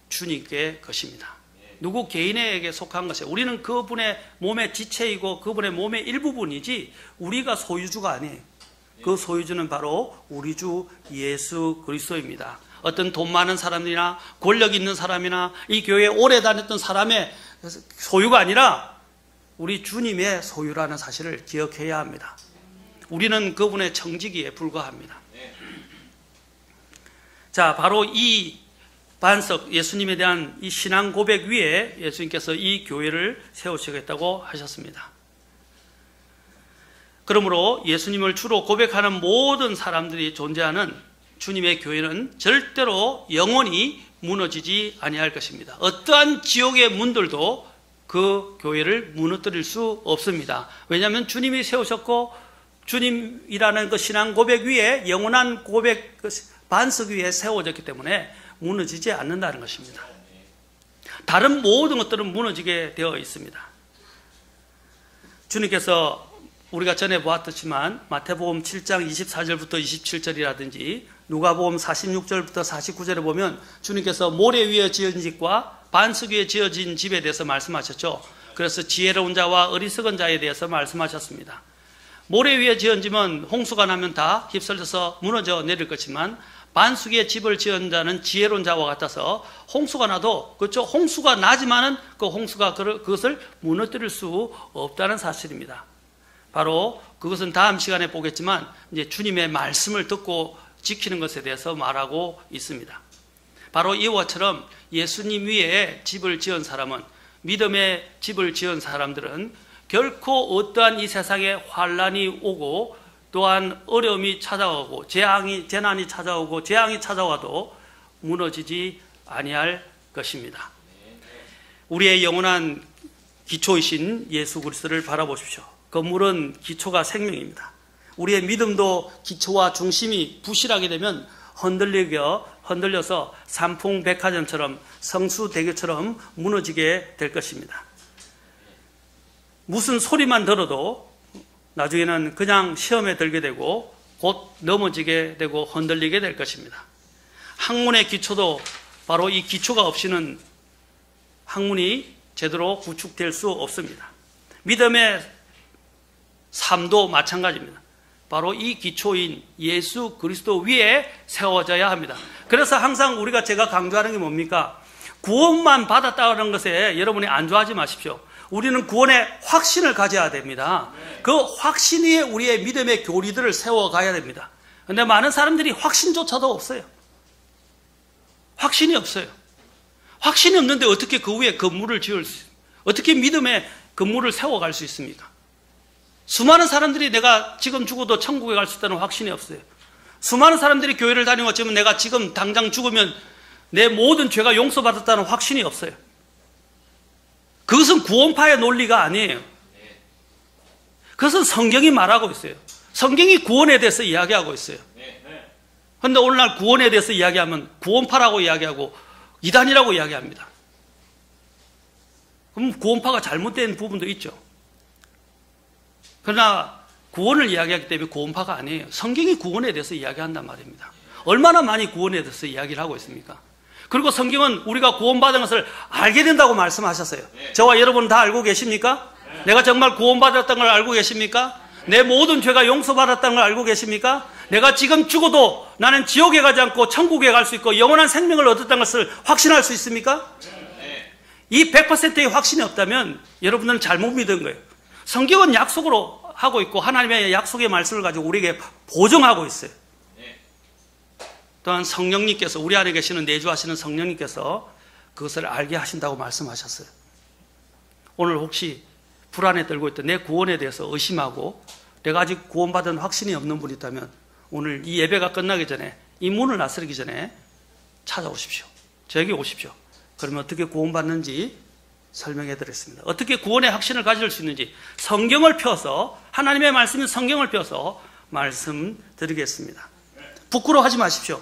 주님께 것입니다. 누구 개인에게 속한 것이에요. 우리는 그분의 몸의 지체이고 그분의 몸의 일부분이지 우리가 소유주가 아니에요. 그 소유주는 바로 우리 주 예수 그리스도입니다. 어떤 돈 많은 사람이나 권력 있는 사람이나 이 교회에 오래 다녔던 사람의 소유가 아니라 우리 주님의 소유라는 사실을 기억해야 합니다. 우리는 그분의 청지기에 불과합니다. 자, 바로 이 반석, 예수님에 대한 이 신앙 고백 위에 예수님께서 이 교회를 세우시겠다고 하셨습니다. 그러므로 예수님을 주로 고백하는 모든 사람들이 존재하는 주님의 교회는 절대로 영원히 무너지지 아니할 것입니다. 어떠한 지옥의 문들도 그 교회를 무너뜨릴 수 없습니다. 왜냐하면 주님이 세우셨고 주님이라는 그 신앙 고백 위에 영원한 고백 반석 위에 세워졌기 때문에 무너지지 않는다는 것입니다. 다른 모든 것들은 무너지게 되어 있습니다. 주님께서 우리가 전에 보았듯지만 마태복음 7장 24절부터 27절이라든지 누가복음 46절부터 49절에 보면 주님께서 모래 위에 지은 집과 반석 위에 지어진 집에 대해서 말씀하셨죠. 그래서 지혜로운 자와 어리석은 자에 대해서 말씀하셨습니다. 모래 위에 지은 집은 홍수가 나면 다 휩쓸려서 무너져 내릴 것이지만 반석 위에 집을 지은 자는 지혜로운 자와 같아서 홍수가 나도, 그렇죠, 홍수가 나지만은 그 홍수가 그것을 무너뜨릴 수 없다는 사실입니다. 바로 그것은 다음 시간에 보겠지만 이제 주님의 말씀을 듣고 지키는 것에 대해서 말하고 있습니다. 바로 이와처럼 예수님 위에 집을 지은 사람은, 믿음의 집을 지은 사람들은 결코 어떠한 이 세상에 환란이 오고 또한 어려움이 찾아오고 재난이 찾아오고 재앙이 찾아와도 무너지지 아니할 것입니다. 우리의 영원한 기초이신 예수 그리스도를 바라보십시오. 건물은 기초가 생명입니다. 우리의 믿음도 기초와 중심이 부실하게 되면 흔들려서 삼풍백화점처럼 성수대교처럼 무너지게 될 것입니다. 무슨 소리만 들어도 나중에는 그냥 시험에 들게 되고 곧 넘어지게 되고 흔들리게 될 것입니다. 학문의 기초도 바로 이 기초가 없이는 학문이 제대로 구축될 수 없습니다. 믿음의 삶도 마찬가지입니다. 바로 이 기초인 예수 그리스도 위에 세워져야 합니다. 그래서 항상 제가 강조하는 게 뭡니까? 구원만 받았다는 것에 여러분이 안주하지 마십시오. 우리는 구원의 확신을 가져야 됩니다. 그 확신 위에 우리의 믿음의 교리들을 세워가야 됩니다. 그런데 많은 사람들이 확신조차도 없어요. 확신이 없어요. 확신이 없는데 어떻게 그 위에 건물을 어떻게 믿음의 건물을 세워갈 수 있습니까? 수많은 사람들이 내가 지금 죽어도 천국에 갈 수 있다는 확신이 없어요. 수많은 사람들이 교회를 다니고 어쩌면 내가 지금 당장 죽으면 내 모든 죄가 용서받았다는 확신이 없어요. 그것은 구원파의 논리가 아니에요. 그것은 성경이 말하고 있어요. 성경이 구원에 대해서 이야기하고 있어요. 그런데 오늘날 구원에 대해서 이야기하면 구원파라고 이야기하고 이단이라고 이야기합니다. 그럼 구원파가 잘못된 부분도 있죠. 그러나 구원을 이야기하기 때문에 구원파가 아니에요. 성경이 구원에 대해서 이야기한단 말입니다. 얼마나 많이 구원에 대해서 이야기를 하고 있습니까? 그리고 성경은 우리가 구원받은 것을 알게 된다고 말씀하셨어요. 저와 여러분 다 알고 계십니까? 내가 정말 구원받았다는 걸 알고 계십니까? 내 모든 죄가 용서받았다는 걸 알고 계십니까? 내가 지금 죽어도 나는 지옥에 가지 않고 천국에 갈 수 있고 영원한 생명을 얻었다는 것을 확신할 수 있습니까? 이 100%의 확신이 없다면 여러분들은 잘못 믿은 거예요. 성경은 약속으로 하고 있고 하나님의 약속의 말씀을 가지고 우리에게 보증하고 있어요. 또한 성령님께서, 우리 안에 계시는 내주하시는 성령님께서 그것을 알게 하신다고 말씀하셨어요. 오늘 혹시 불안에 떨고 있던 내 구원에 대해서 의심하고 내가 아직 구원받은 확신이 없는 분이 있다면 오늘 이 예배가 끝나기 전에, 이 문을 나서기 전에 찾아오십시오. 저에게 오십시오. 그러면 어떻게 구원받는지 설명해 드렸습니다. 어떻게 구원의 확신을 가질 수 있는지 성경을 펴서, 하나님의 말씀인 성경을 펴서 말씀드리겠습니다. 부끄러워하지 마십시오.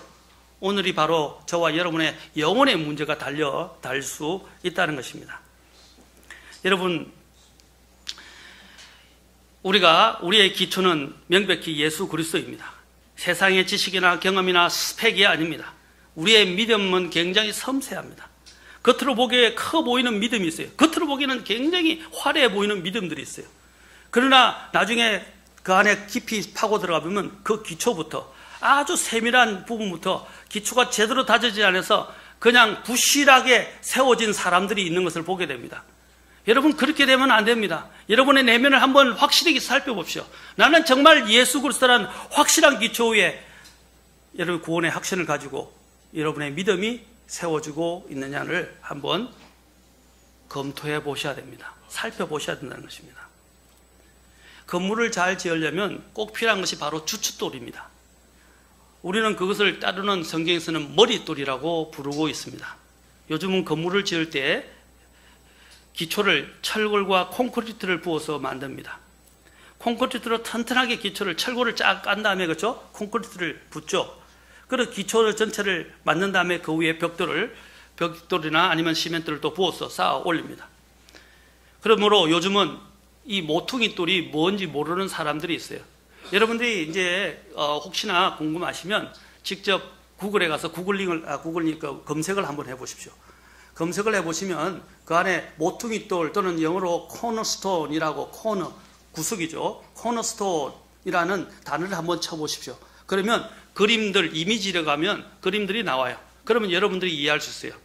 오늘이 바로 저와 여러분의 영혼의 문제가 달 수 있다는 것입니다. 여러분, 우리의 기초는 명백히 예수 그리스도입니다. 세상의 지식이나 경험이나 스펙이 아닙니다. 우리의 믿음은 굉장히 섬세합니다. 겉으로 보기에 커 보이는 믿음이 있어요. 겉으로 보기에는 굉장히 화려해 보이는 믿음들이 있어요. 그러나 나중에 그 안에 깊이 파고 들어가 보면 그 기초부터, 아주 세밀한 부분부터 기초가 제대로 다져지지 않아서 그냥 부실하게 세워진 사람들이 있는 것을 보게 됩니다. 여러분, 그렇게 되면 안 됩니다. 여러분의 내면을 한번 확실히 살펴봅시오. 나는 정말 예수 그리스도라는 확실한 기초 위에 여러분 구원의 확신을 가지고 여러분의 믿음이 세워지고 있느냐를 한번 검토해 보셔야 됩니다. 살펴보셔야 된다는 것입니다. 건물을 잘 지으려면 꼭 필요한 것이 바로 주춧돌입니다. 우리는 그것을 따르는 성경에서는 머릿돌이라고 부르고 있습니다. 요즘은 건물을 지을 때 기초를 철골과 콘크리트를 부어서 만듭니다. 콘크리트로 튼튼하게 기초를, 철골을 쫙 깐 다음에, 그렇죠? 콘크리트를 붓죠. 그래서 기초 전체를 만든 다음에 그 위에 벽돌이나 아니면 시멘트를 또 부어서 쌓아 올립니다. 그러므로 요즘은 이 모퉁이 돌이 뭔지 모르는 사람들이 있어요. 여러분들이 이제 혹시나 궁금하시면 직접 구글에 가서 검색을 한번 해보십시오. 검색을 해보시면 그 안에 모퉁이 돌 또는 영어로 코너스톤이라고, 코너, 구석이죠. 코너스톤이라는 단어를 한번 쳐보십시오. 그러면 그림들, 이미지를 가면 그림들이 나와요. 그러면 여러분들이 이해할 수 있어요.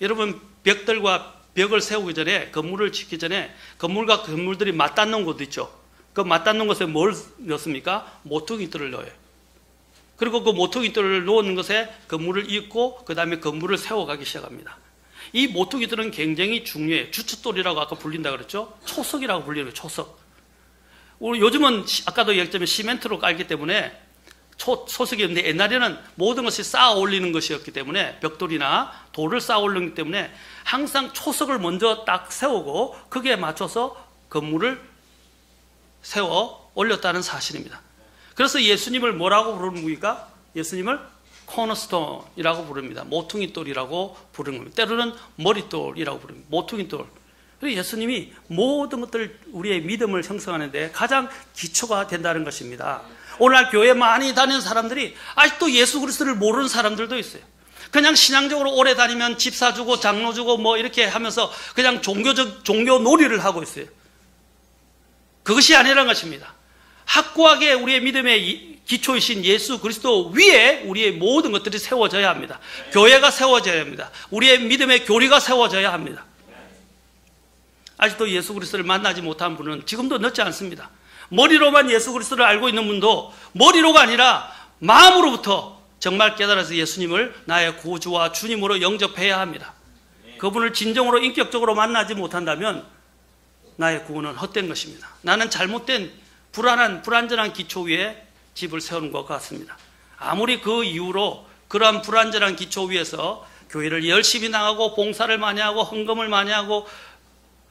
여러분, 벽들과 벽을 세우기 전에, 건물을 짓기 전에 건물과 건물들이 맞닿는 곳 있죠. 그 맞닿는 곳에 뭘 넣습니까? 모퉁이돌을 넣어요. 그리고 그 모퉁이돌을 놓는 것에 건물을 잇고 그 다음에 건물을 세워가기 시작합니다. 이 모퉁이돌은 굉장히 중요해요. 주춧돌이라고 아까 불린다 그랬죠? 초석이라고 불리는 거예요. 초석. 우리 요즘은 아까도 얘기했지만 시멘트로 깔기 때문에 초석이 없는데, 옛날에는 모든 것이 쌓아 올리는 것이었기 때문에, 벽돌이나 돌을 쌓아 올리기 때문에 항상 초석을 먼저 딱 세우고 거기에 맞춰서 건물을 세워 올렸다는 사실입니다. 그래서 예수님을 뭐라고 부르는 겁니까? 예수님을 코너스톤이라고 부릅니다. 모퉁이돌이라고 부르는 겁니다. 때로는 머릿돌이라고 부릅니다. 모퉁이돌. 그리고 예수님이 모든 것들, 우리의 믿음을 형성하는 데 가장 기초가 된다는 것입니다. 오늘날 교회 많이 다니는 사람들이 아직도 예수 그리스도를 모르는 사람들도 있어요. 그냥 신앙적으로 오래 다니면 집사 주고 장로 주고 뭐 이렇게 하면서 그냥 종교 놀이를 하고 있어요. 그것이 아니라는 것입니다. 확고하게 우리의 믿음의 기초이신 예수 그리스도 위에 우리의 모든 것들이 세워져야 합니다. 교회가 세워져야 합니다. 우리의 믿음의 교리가 세워져야 합니다. 아직도 예수 그리스도를 만나지 못한 분은 지금도 늦지 않습니다. 머리로만 예수 그리스도를 알고 있는 분도 머리로가 아니라 마음으로부터 정말 깨달아서 예수님을 나의 구주와 주님으로 영접해야 합니다. 그분을 진정으로 인격적으로 만나지 못한다면 나의 구원은 헛된 것입니다. 나는 잘못된 불안전한 기초 위에 집을 세우는 것 같습니다. 아무리 그 이후로 그러한 불안전한 기초 위에서 교회를 열심히 나가고 봉사를 많이 하고 헌금을 많이 하고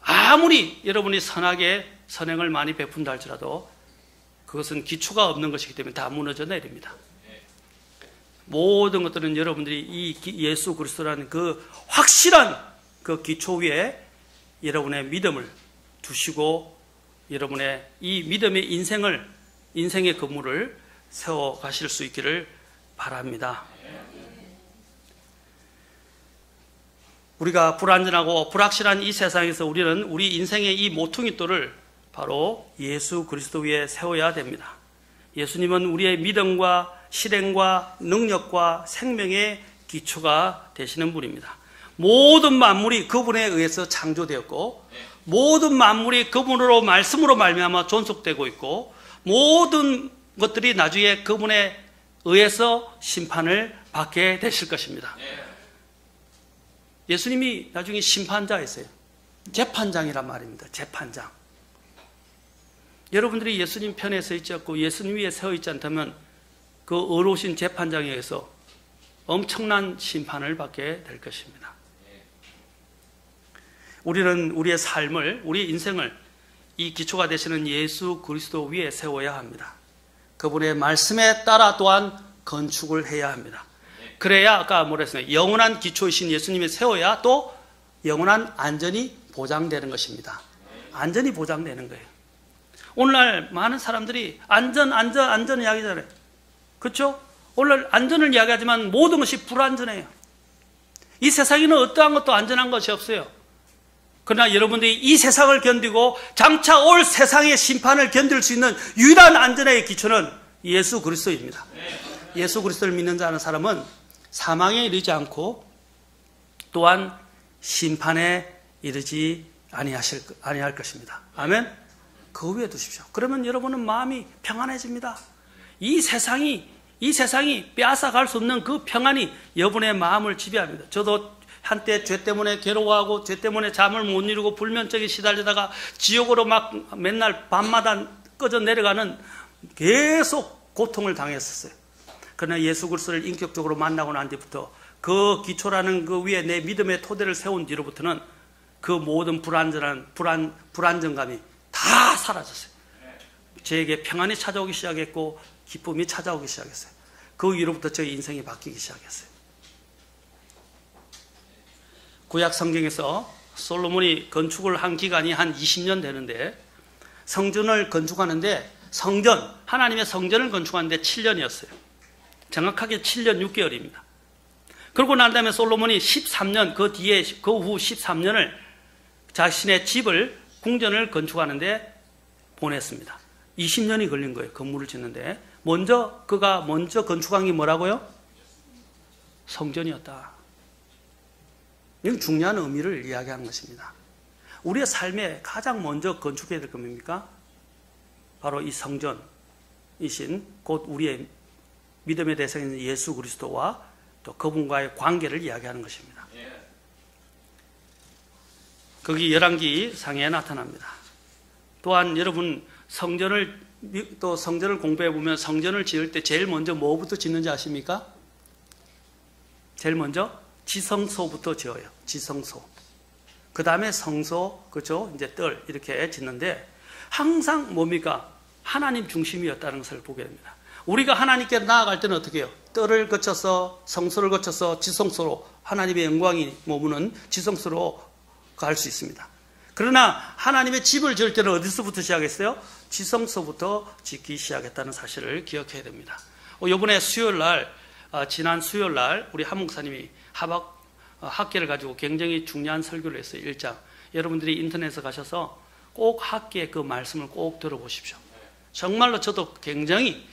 아무리 여러분이 선하게 선행을 많이 베푼다 할지라도 그것은 기초가 없는 것이기 때문에 다 무너져 내립니다. 모든 것들은 여러분들이 이 예수 그리스도라는 그 확실한 그 기초 위에 여러분의 믿음을 두시고 여러분의 이 믿음의 인생의 건물을 세워 가실 수 있기를 바랍니다. 우리가 불안전하고 불확실한 이 세상에서 우리는 우리 인생의 이 모퉁이돌을 바로 예수 그리스도 위에 세워야 됩니다. 예수님은 우리의 믿음과 실행과 능력과 생명의 기초가 되시는 분입니다. 모든 만물이 그분에 의해서 창조되었고 모든 만물이 그분으로 말씀으로 말미암아 존속되고 있고 모든 것들이 나중에 그분에 의해서 심판을 받게 되실 것입니다. 예수님이 나중에 심판자였어요. 재판장이란 말입니다. 재판장. 여러분들이 예수님 편에 서 있지 않고 예수님 위에 서 있지 않다면 그 어려우신 재판장에 의해서 엄청난 심판을 받게 될 것입니다. 우리는 우리의 삶을, 우리 인생을 이 기초가 되시는 예수 그리스도 위에 세워야 합니다. 그분의 말씀에 따라 또한 건축을 해야 합니다. 그래야 아까 뭐라 했어요? 영원한 기초이신 예수님에 세워야 또 영원한 안전이 보장되는 것입니다. 안전이 보장되는 거예요. 오늘날 많은 사람들이 안전 이야기잖아요. 그렇죠? 오늘 안전을 이야기하지만 모든 것이 불안전해요. 이 세상에는 어떠한 것도 안전한 것이 없어요. 그러나 여러분들이 이 세상을 견디고 장차 올 세상의 심판을 견딜 수 있는 유일한 안전의 기초는 예수 그리스도입니다. 예수 그리스도를 믿는 자는 사람은 사망에 이르지 않고 또한 심판에 이르지 아니할 것입니다. 아멘. 그 위에 두십시오. 그러면 여러분은 마음이 평안해집니다. 이 세상이 빼앗아갈 수 없는 그 평안이 여러분의 마음을 지배합니다. 저도 한때 죄 때문에 괴로워하고 죄 때문에 잠을 못 이루고 불면증에 시달리다가 지옥으로 막 맨날 밤마다 꺼져 내려가는 계속 고통을 당했었어요. 그러나 예수 그리스도를 인격적으로 만나고 난 뒤부터 그 기초라는 그 위에 내 믿음의 토대를 세운 뒤로부터는 그 모든 불안정감이 다 사라졌어요. 저에게 평안이 찾아오기 시작했고 기쁨이 찾아오기 시작했어요. 그 위로부터 저의 인생이 바뀌기 시작했어요. 구약 성경에서 솔로몬이 건축을 한 기간이 한 20년 되는데 성전을 건축하는데 하나님의 성전을 건축하는데 7년이었어요. 정확하게 7년 6개월입니다. 그러고 난 다음에 솔로몬이 13년, 그 후 13년을 자신의 집을, 궁전을 건축하는데 보냈습니다. 20년이 걸린 거예요. 건물을 짓는데. 그가 먼저 건축한 게 뭐라고요? 성전이었다. 이건 중요한 의미를 이야기하는 것입니다. 우리의 삶에 가장 먼저 건축해야 될 겁니까? 바로 이 성전이신 곧 우리의 믿음의 대상인 예수 그리스도와 또 그분과의 관계를 이야기하는 것입니다. 거기 열왕기 상에 나타납니다. 또한 여러분 성전을 공부해 보면 성전을 지을 때 제일 먼저 뭐부터 짓는지 아십니까? 제일 먼저 지성소부터 지어요. 지성소. 그 다음에 성소, 그렇죠? 이제 뜰 이렇게 짓는데 항상 뭡니까? 하나님 중심이었다는 것을 보게 됩니다. 우리가 하나님께 나아갈 때는 어떻게 해요? 뜰을 거쳐서 성소를 거쳐서 지성소로 하나님의 영광이 머무는 지성소로 갈 수 있습니다. 그러나 하나님의 집을 지을 때는 어디서부터 시작했어요? 지성소부터 짓기 시작했다는 사실을 기억해야 됩니다. 이번에 지난 수요일 날 우리 한 목사님이 학계를 가지고 굉장히 중요한 설교를 했어요. 1장. 여러분들이 인터넷에 가셔서 꼭 학계의 그 말씀을 꼭 들어보십시오. 정말로 저도 굉장히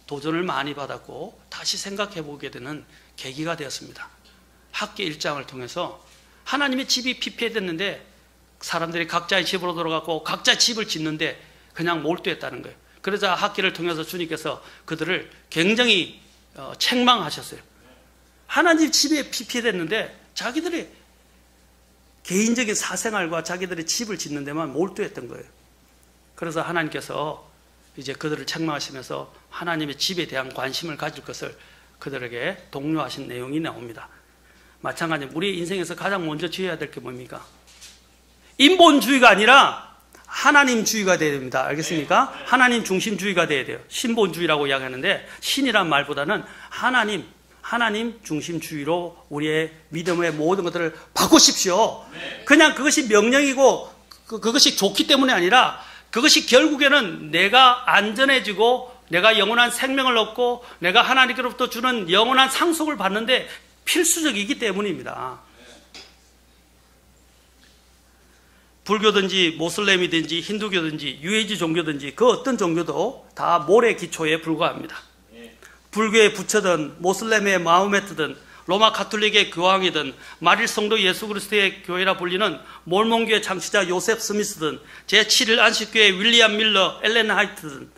도전을 많이 받았고 다시 생각해 보게 되는 계기가 되었습니다. 학계 1장을 통해서 하나님의 집이 피폐됐는데 사람들이 각자의 집으로 돌아가고 각자 집을 짓는데 그냥 몰두했다는 거예요. 그러자 학계를 통해서 주님께서 그들을 굉장히 책망하셨어요. 하나님 집에 피폐됐는데 자기들의 개인적인 사생활과 자기들의 집을 짓는 데만 몰두했던 거예요. 그래서 하나님께서 이제 그들을 책망하시면서 하나님의 집에 대한 관심을 가질 것을 그들에게 독려하신 내용이 나옵니다. 마찬가지로 우리 인생에서 가장 먼저 지어야 될 게 뭡니까? 인본주의가 아니라 하나님주의가 되어야 됩니다. 알겠습니까? 하나님 중심주의가 되어야 돼요. 신본주의라고 이야기하는데 신이란 말보다는 하나님 중심주의로 우리의 믿음의 모든 것들을 바꾸십시오. 그냥 그것이 명령이고 그것이 좋기 때문이 아니라 그것이 결국에는 내가 안전해지고 내가 영원한 생명을 얻고 내가 하나님께로부터 주는 영원한 상속을 받는데 필수적이기 때문입니다. 불교든지 모슬렘이든지 힌두교든지 유해지 종교든지 그 어떤 종교도 다 모래 기초에 불과합니다. 불교의 부처든 모슬렘의 마호메트든 로마 가톨릭의 교황이든 마릴 성도 예수 그리스도의 교회라 불리는 몰몬교회 창시자 요셉 스미스든 제7일 안식교회 윌리엄 밀러, 엘렌 하이트든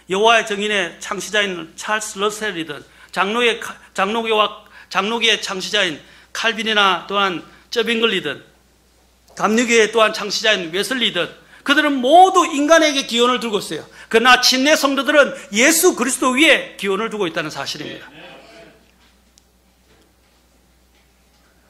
여호와의 증인의 창시자인 찰스 러셀이든 장로교의 창시자인 칼빈이나 또한 저빙글리든 감리교회 또한 창시자인 웨슬리든 그들은 모두 인간에게 기원을 두고 있어요. 그러나 침례 성도들은 예수 그리스도 위에 기원을 두고 있다는 사실입니다.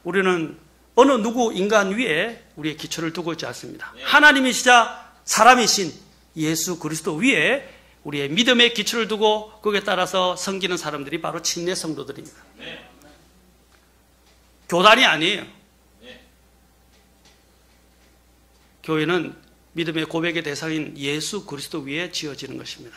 우리는 어느 누구 인간 위에 우리의 기초를 두고 있지 않습니다. 하나님이시자 사람이신 예수 그리스도 위에 우리의 믿음의 기초를 두고 거기에 따라서 섬기는 사람들이 바로 침례 성도들입니다. 교단이 아니에요. 교회는 믿음의 고백의 대상인 예수 그리스도 위에 지어지는 것입니다.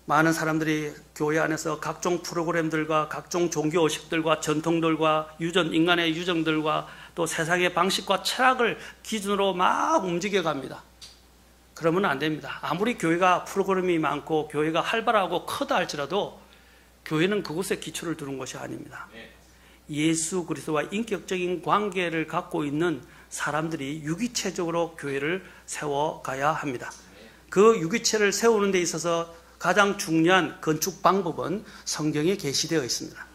많은 사람들이 교회 안에서 각종 프로그램들과 각종 종교의식들과 전통들과 인간의 유정들과 또 세상의 방식과 철학을 기준으로 막 움직여 갑니다. 그러면 안 됩니다. 아무리 교회가 프로그램이 많고 교회가 활발하고 크다 할지라도 교회는 그곳에 기초를 두는 것이 아닙니다. 예수 그리스도와 인격적인 관계를 갖고 있는 사람들이 유기체적으로 교회를 세워가야 합니다. 그 유기체를 세우는 데 있어서 가장 중요한 건축 방법은 성경에 게시되어 있습니다.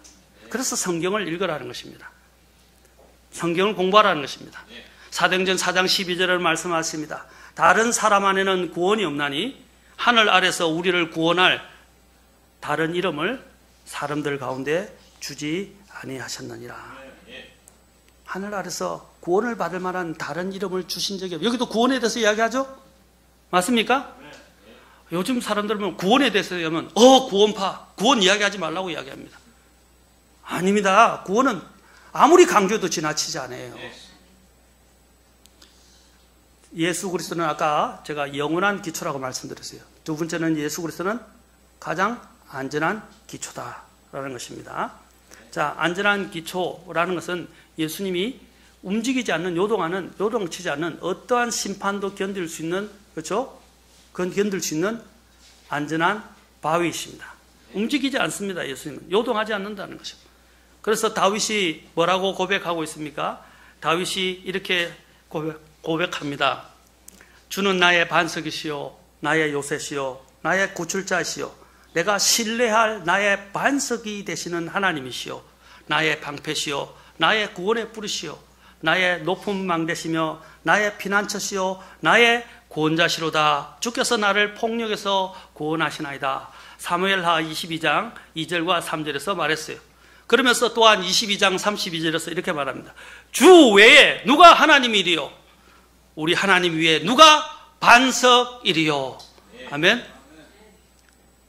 그래서 성경을 읽으라는 것입니다. 성경을 공부하라는 것입니다. 사도행전 4장 12절을 말씀하십니다. 다른 사람 안에는 구원이 없나니 하늘 아래서 우리를 구원할 다른 이름을 사람들 가운데 주지 아니하셨느니라. 하늘 아래서 구원을 받을 만한 다른 이름을 주신 적이 없어요. 여기도 구원에 대해서 이야기하죠? 맞습니까? 요즘 사람들은 구원에 대해서 하면 구원파, 구원 이야기하지 말라고 이야기합니다. 아닙니다. 구원은 아무리 강조해도 지나치지 않아요. 예수 그리스도는 아까 제가 영원한 기초라고 말씀드렸어요. 두 번째는 예수 그리스도는 가장 안전한 기초다라는 것입니다. 자, 안전한 기초라는 것은 예수님이 움직이지 않는, 요동치지 않는 어떠한 심판도 견딜 수 있는, 그렇죠? 견딜 수 있는 안전한 바위이십니다. 움직이지 않습니다. 예수님은 요동하지 않는다는 것입니다. 그래서 다윗이 뭐라고 고백하고 있습니까? 다윗이 이렇게 고백합니다. 주는 나의 반석이시요 나의 요새시요 나의 구출자시요 내가 신뢰할 나의 반석이 되시는 하나님이시요 나의 방패시요 나의 구원의 뿌리시요 나의 높은 망대시며 나의 피난처시요 나의 구원자시로다. 주께서 나를 폭력에서 구원하시나이다. 사무엘하 22장 2절과 3절에서 말했어요. 그러면서 또한 22장 32절에서 이렇게 말합니다. 주 외에 누가 하나님이리요? 우리 하나님 위에 누가 반석이리요? 아멘.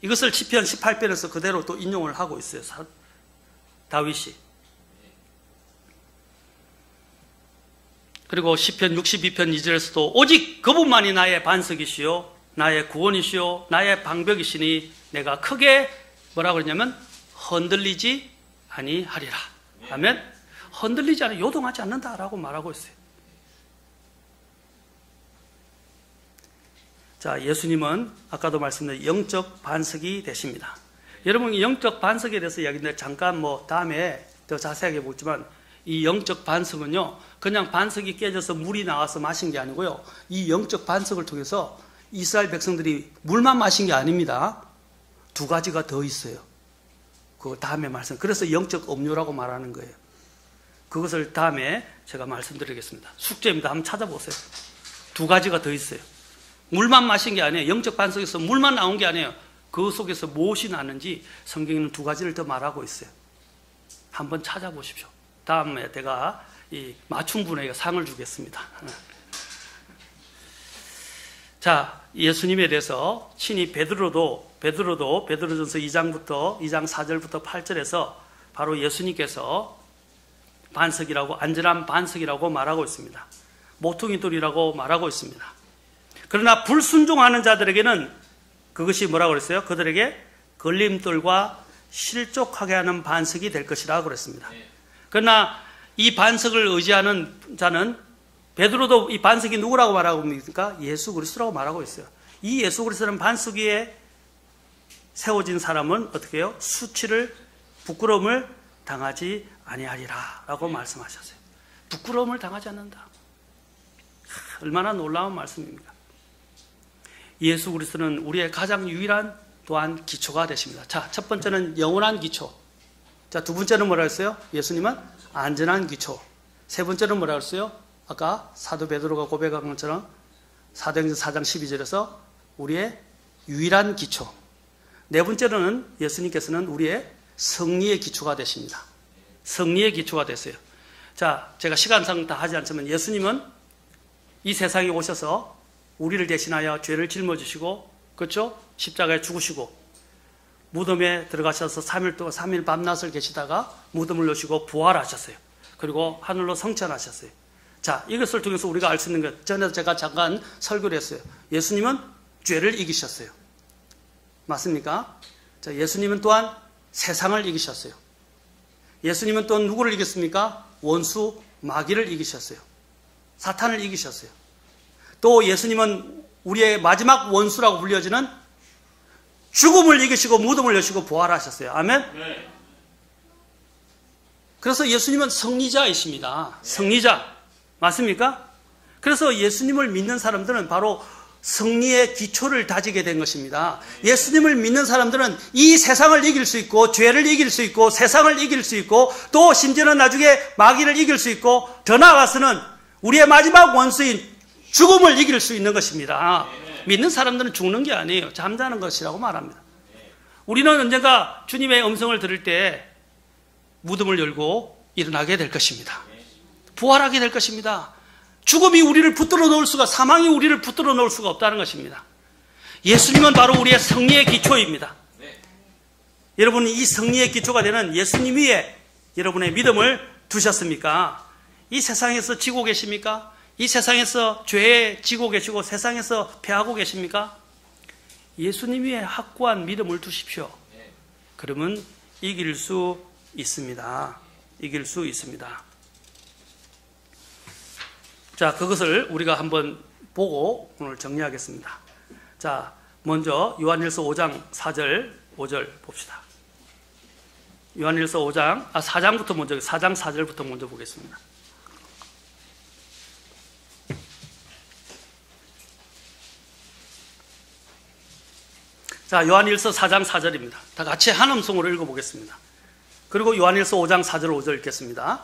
이것을 시편 18편에서 그대로 또 인용을 하고 있어요. 다윗이. 그리고 시편 62편 2절에서도 오직 그분만이 나의 반석이시요 나의 구원이시요 나의 방벽이시니 내가 크게 뭐라고 그러냐면 흔들리지 아니하리라. 아멘. 흔들리지 않아 요동하지 않는다라고 말하고 있어요. 자, 예수님은 아까도 말씀드린 영적 반석이 되십니다. 여러분, 영적 반석에 대해서 이야기인데 잠깐 다음에 더 자세하게 보지만 이 영적 반석은요, 그냥 반석이 깨져서 물이 나와서 마신 게 아니고요, 이 영적 반석을 통해서 이스라엘 백성들이 물만 마신 게 아닙니다. 두 가지가 더 있어요. 그 다음에 그래서 영적 음료라고 말하는 거예요. 그것을 다음에 제가 말씀드리겠습니다. 숙제입니다. 한번 찾아보세요. 두 가지가 더 있어요. 물만 마신 게 아니에요. 영적 반석에서 물만 나온 게 아니에요. 그 속에서 무엇이 나는지 성경에는 두 가지를 더 말하고 있어요. 한번 찾아보십시오. 다음에 제가 이 맞춘 분에게 상을 주겠습니다. 자, 예수님에 대해서 친히 베드로전서 2장부터 2장 4절부터 8절에서 바로 예수님께서 반석이라고, 안전한 반석이라고 말하고 있습니다. 모퉁이 돌이라고 말하고 있습니다. 그러나 불순종하는 자들에게는 그것이 뭐라고 그랬어요? 그들에게 걸림돌과 실족하게 하는 반석이 될 것이라고 그랬습니다. 그러나 이 반석을 의지하는 자는, 베드로도 이 반석이 누구라고 말하고 있습니까? 예수 그리스도라고 말하고 있어요. 이 예수 그리스도는 반석 위에 세워진 사람은 어떻게 해요? 수치를 부끄러움을 당하지 아니하리라 라고 말씀하셨어요. 부끄러움을 당하지 않는다. 얼마나 놀라운 말씀입니까? 예수 그리스도는 우리의 가장 유일한 또한 기초가 되십니다. 자, 첫 번째는 영원한 기초. 자, 두 번째는 뭐라 했어요? 예수님은 안전한 기초. 세 번째는 뭐라 했어요? 아까 사도 베드로가 고백한 것처럼 사도행전 4장 12절에서 우리의 유일한 기초. 네 번째로는 예수님께서는 우리의 승리의 기초가 되십니다. 승리의 기초가 됐어요. 자, 제가 시간상 다 하지 않지만 예수님은 이 세상에 오셔서 우리를 대신하여 죄를 짊어지시고, 그렇죠? 십자가에 죽으시고 무덤에 들어가셔서 3일 동안 3일 밤낮을 계시다가 무덤을 넣으시고 부활하셨어요. 그리고 하늘로 성천하셨어요. 자, 이것을 통해서 우리가 알 수 있는 것, 전에 제가 잠깐 설교를 했어요. 예수님은 죄를 이기셨어요. 맞습니까? 자, 예수님은 또한 세상을 이기셨어요. 예수님은 또 누구를 이겼습니까? 원수 마귀를 이기셨어요. 사탄을 이기셨어요. 또 예수님은 우리의 마지막 원수라고 불려지는 죽음을 이기시고 무덤을 여시고 부활하셨어요. 아멘? 네. 그래서 예수님은 승리자이십니다. 승리자. 맞습니까? 그래서 예수님을 믿는 사람들은 바로 승리의 기초를 다지게 된 것입니다. 예수님을 믿는 사람들은 이 세상을 이길 수 있고 죄를 이길 수 있고 세상을 이길 수 있고 또 심지어는 나중에 마귀를 이길 수 있고 더 나아가서는 우리의 마지막 원수인 죽음을 이길 수 있는 것입니다. 믿는 사람들은 죽는 게 아니에요. 잠자는 것이라고 말합니다. 우리는 언젠가 주님의 음성을 들을 때 무덤을 열고 일어나게 될 것입니다. 부활하게 될 것입니다. 죽음이 우리를 붙들어 놓을 수가, 사망이 우리를 붙들어 놓을 수가 없다는 것입니다. 예수님은 바로 우리의 승리의 기초입니다. 여러분, 이 승리의 기초가 되는 예수님 위에 여러분의 믿음을 두셨습니까? 이 세상에서 지고 계십니까? 이 세상에서 죄에 지고 계시고 세상에서 패하고 계십니까? 예수님 위에 확고한 믿음을 두십시오. 그러면 이길 수 있습니다. 이길 수 있습니다. 자, 그것을 우리가 한번 보고 오늘 정리하겠습니다. 자, 먼저 요한일서 5장 4절, 5절 봅시다. 요한일서 4장부터 먼저, 4장 4절부터 먼저 보겠습니다. 자, 요한일서 4장 4절입니다. 다 같이 한 음성으로 읽어보겠습니다. 그리고 요한일서 5장 4절, 5절 읽겠습니다.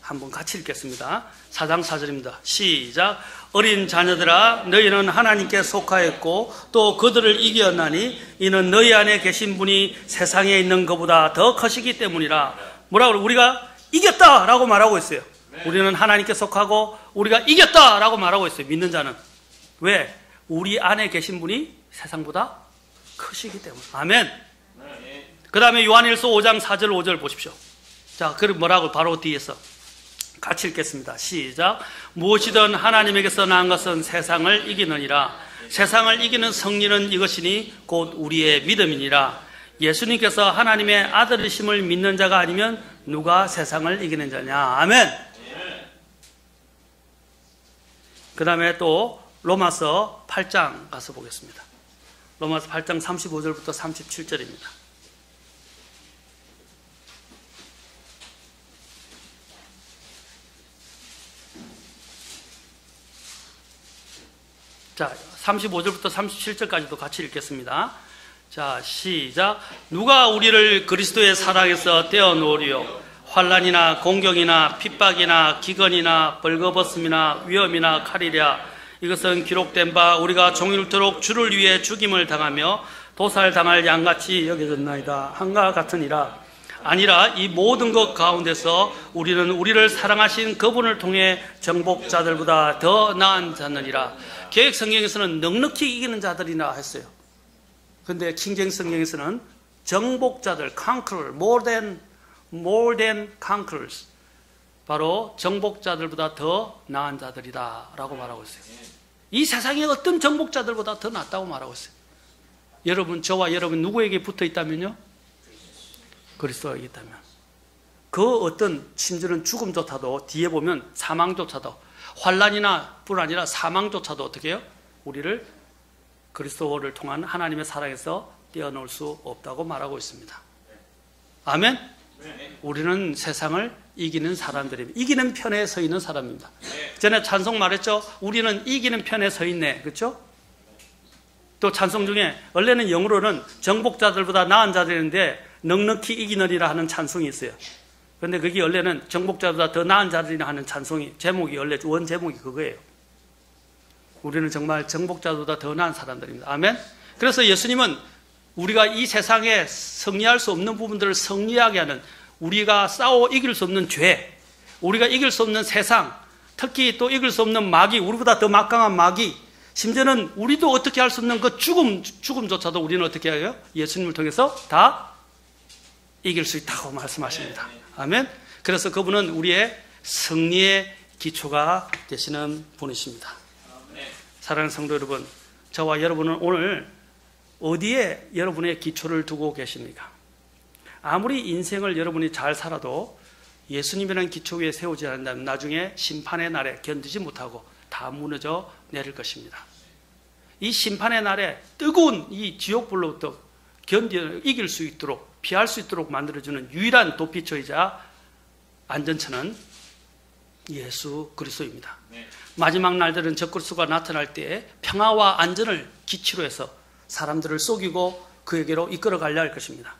한번 같이 읽겠습니다. 4장 4절입니다. 시작. 어린 자녀들아, 너희는 하나님께 속하였고 또 그들을 이겼나니 이는 너희 안에 계신 분이 세상에 있는 것보다 더 크시기 때문이라. 뭐라고? 우리가 이겼다라고 말하고 있어요. 우리는 하나님께 속하고 우리가 이겼다라고 말하고 있어요. 믿는 자는. 왜? 우리 안에 계신 분이 세상보다 크시기 때문에. 아멘. 그 다음에 요한일서 5장 4절 5절 보십시오. 자, 그럼 뭐라고? 바로 뒤에서 같이 읽겠습니다. 시작. 무엇이든 하나님에게서 난 것은 세상을 이기느니라. 세상을 이기는 승리는 이것이니 곧 우리의 믿음이니라. 예수님께서 하나님의 아들이심을 믿는 자가 아니면 누가 세상을 이기는 자냐. 아멘. 그 다음에 또 로마서 8장 가서 보겠습니다. 로마서 8장 35절부터 37절입니다. 자, 35절부터 37절까지도 같이 읽겠습니다. 자, 시작. 누가 우리를 그리스도의 사랑에서 떼어놓으리요? 환난이나 공경이나 핍박이나 기근이나 벌거벗음이나 위험이나 칼이랴. 이것은 기록된 바 우리가 종일토록 주를 위해 죽임을 당하며 도살당할 양같이 여겨졌나이다. 한과 같으니라. 아니라 이 모든 것 가운데서 우리는 우리를 사랑하신 그분을 통해 정복자들보다 더 나은 자느니라. 개역 성경에서는 넉넉히 이기는 자들이라 했어요. 그런데 킹제임스 성경에서는 정복자들, conqueror, more than conquerors, 바로 정복자들보다 더 나은 자들이다 라고 말하고 있어요. 이 세상에 어떤 정복자들보다 더 낫다고 말하고 있어요. 여러분, 저와 여러분 누구에게 붙어 있다면요? 그리스도에게 있다면. 그 어떤 심지어는 죽음조차도 뒤에 보면 사망조차도, 환난이나 뿐 아니라 사망조차도 어떻게 해요? 우리를 그리스도를 통한 하나님의 사랑에서 떼어놓을 수 없다고 말하고 있습니다. 아멘? 우리는 세상을 이기는 사람들입니다. 이기는 편에 서 있는 사람입니다. 전에 찬송 말했죠? 우리는 이기는 편에 서 있네. 그렇죠? 또 찬송 중에 원래는 영어로는 정복자들보다 나은 자들인데 넉넉히 이기느리라 하는 찬송이 있어요. 그런데 그게 원래는 정복자보다 더 나은 자들이라 하는 찬송이 제목이 원래 원 제목이 그거예요. 우리는 정말 정복자보다 더 나은 사람들입니다. 아멘? 그래서 예수님은 우리가 이 세상에 승리할 수 없는 부분들을 승리하게 하는, 우리가 싸워 이길 수 없는 죄, 우리가 이길 수 없는 세상, 특히 또 이길 수 없는 마귀, 우리보다 더 막강한 마귀, 심지어는 우리도 어떻게 할 수 없는 그 죽음조차도 우리는 어떻게 해요? 예수님을 통해서 다 이길 수 있다고 말씀하십니다. 아멘? 그래서 그분은 우리의 승리의 기초가 되시는 분이십니다. 사랑하는 성도 여러분, 저와 여러분은 오늘 어디에 여러분의 기초를 두고 계십니까? 아무리 인생을 여러분이 잘 살아도 예수님이라는 기초 위에 세우지 않는다면 나중에 심판의 날에 견디지 못하고 다 무너져 내릴 것입니다. 이 심판의 날에 뜨거운 이 지옥불로부터 이길 수 있도록, 피할 수 있도록 만들어주는 유일한 도피처이자 안전처는 예수 그리스도입니다. 마지막 날들은 적그리스도가 나타날 때 평화와 안전을 기치로 해서 사람들을 속이고 그에게로 이끌어가려 할 것입니다.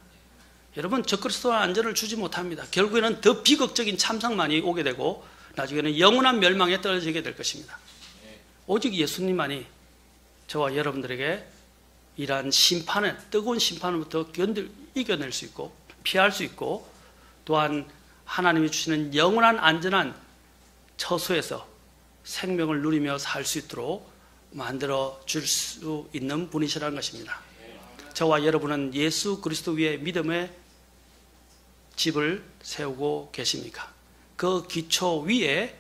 여러분, 적그리스도와 안전을 주지 못합니다. 결국에는 더 비극적인 참상만이 오게 되고 나중에는 영원한 멸망에 떨어지게 될 것입니다. 오직 예수님만이 저와 여러분들에게 이러한 심판을, 뜨거운 심판으로부터 이겨낼 수 있고 피할 수 있고, 또한 하나님이 주시는 영원한 안전한 처소에서 생명을 누리며 살 수 있도록 만들어 줄 수 있는 분이시라는 것입니다. 저와 여러분은 예수 그리스도 위에 믿음의 집을 세우고 계십니까? 그 기초 위에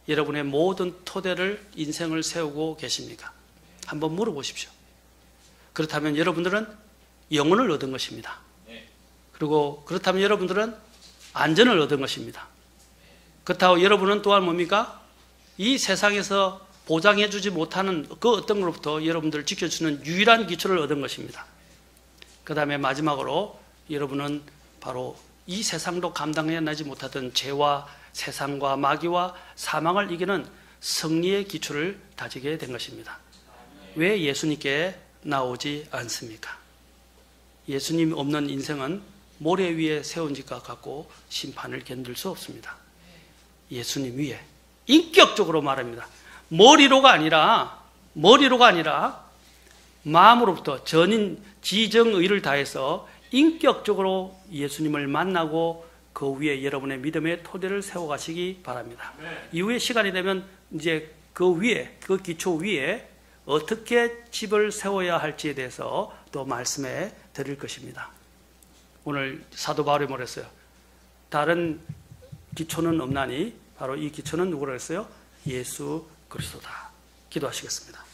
여러분의 모든 토대를, 인생을 세우고 계십니까? 한번 물어보십시오. 그렇다면 여러분들은 영혼을 얻은 것입니다. 그리고 그렇다면 여러분들은 안전을 얻은 것입니다. 그렇다고 여러분은 또한 뭡니까? 이 세상에서 보장해주지 못하는 그 어떤 것로부터 여러분들을 지켜주는 유일한 기초를 얻은 것입니다. 그 다음에 마지막으로 여러분은 바로 이 세상도 감당해내지 못하던 죄와 세상과 마귀와 사망을 이기는 승리의 기초를 다지게 된 것입니다. 왜 예수님께 나오지 않습니까? 예수님 없는 인생은 모래 위에 세운 집과 같고 심판을 견딜 수 없습니다. 예수님 위에, 인격적으로 말합니다. 머리로가 아니라 마음으로부터 전인 지정의를 다해서 인격적으로 예수님을 만나고 그 위에 여러분의 믿음의 토대를 세워가시기 바랍니다. 이후에 시간이 되면 이제 그 위에, 그 기초 위에 어떻게 집을 세워야 할지에 대해서 또 말씀해 드릴 것입니다. 오늘 사도 바울이 뭐랬어요? 다른 기초는 없나니 바로 이 기초는 누구라 했어요? 예수 그리스도다. 기도하시겠습니다.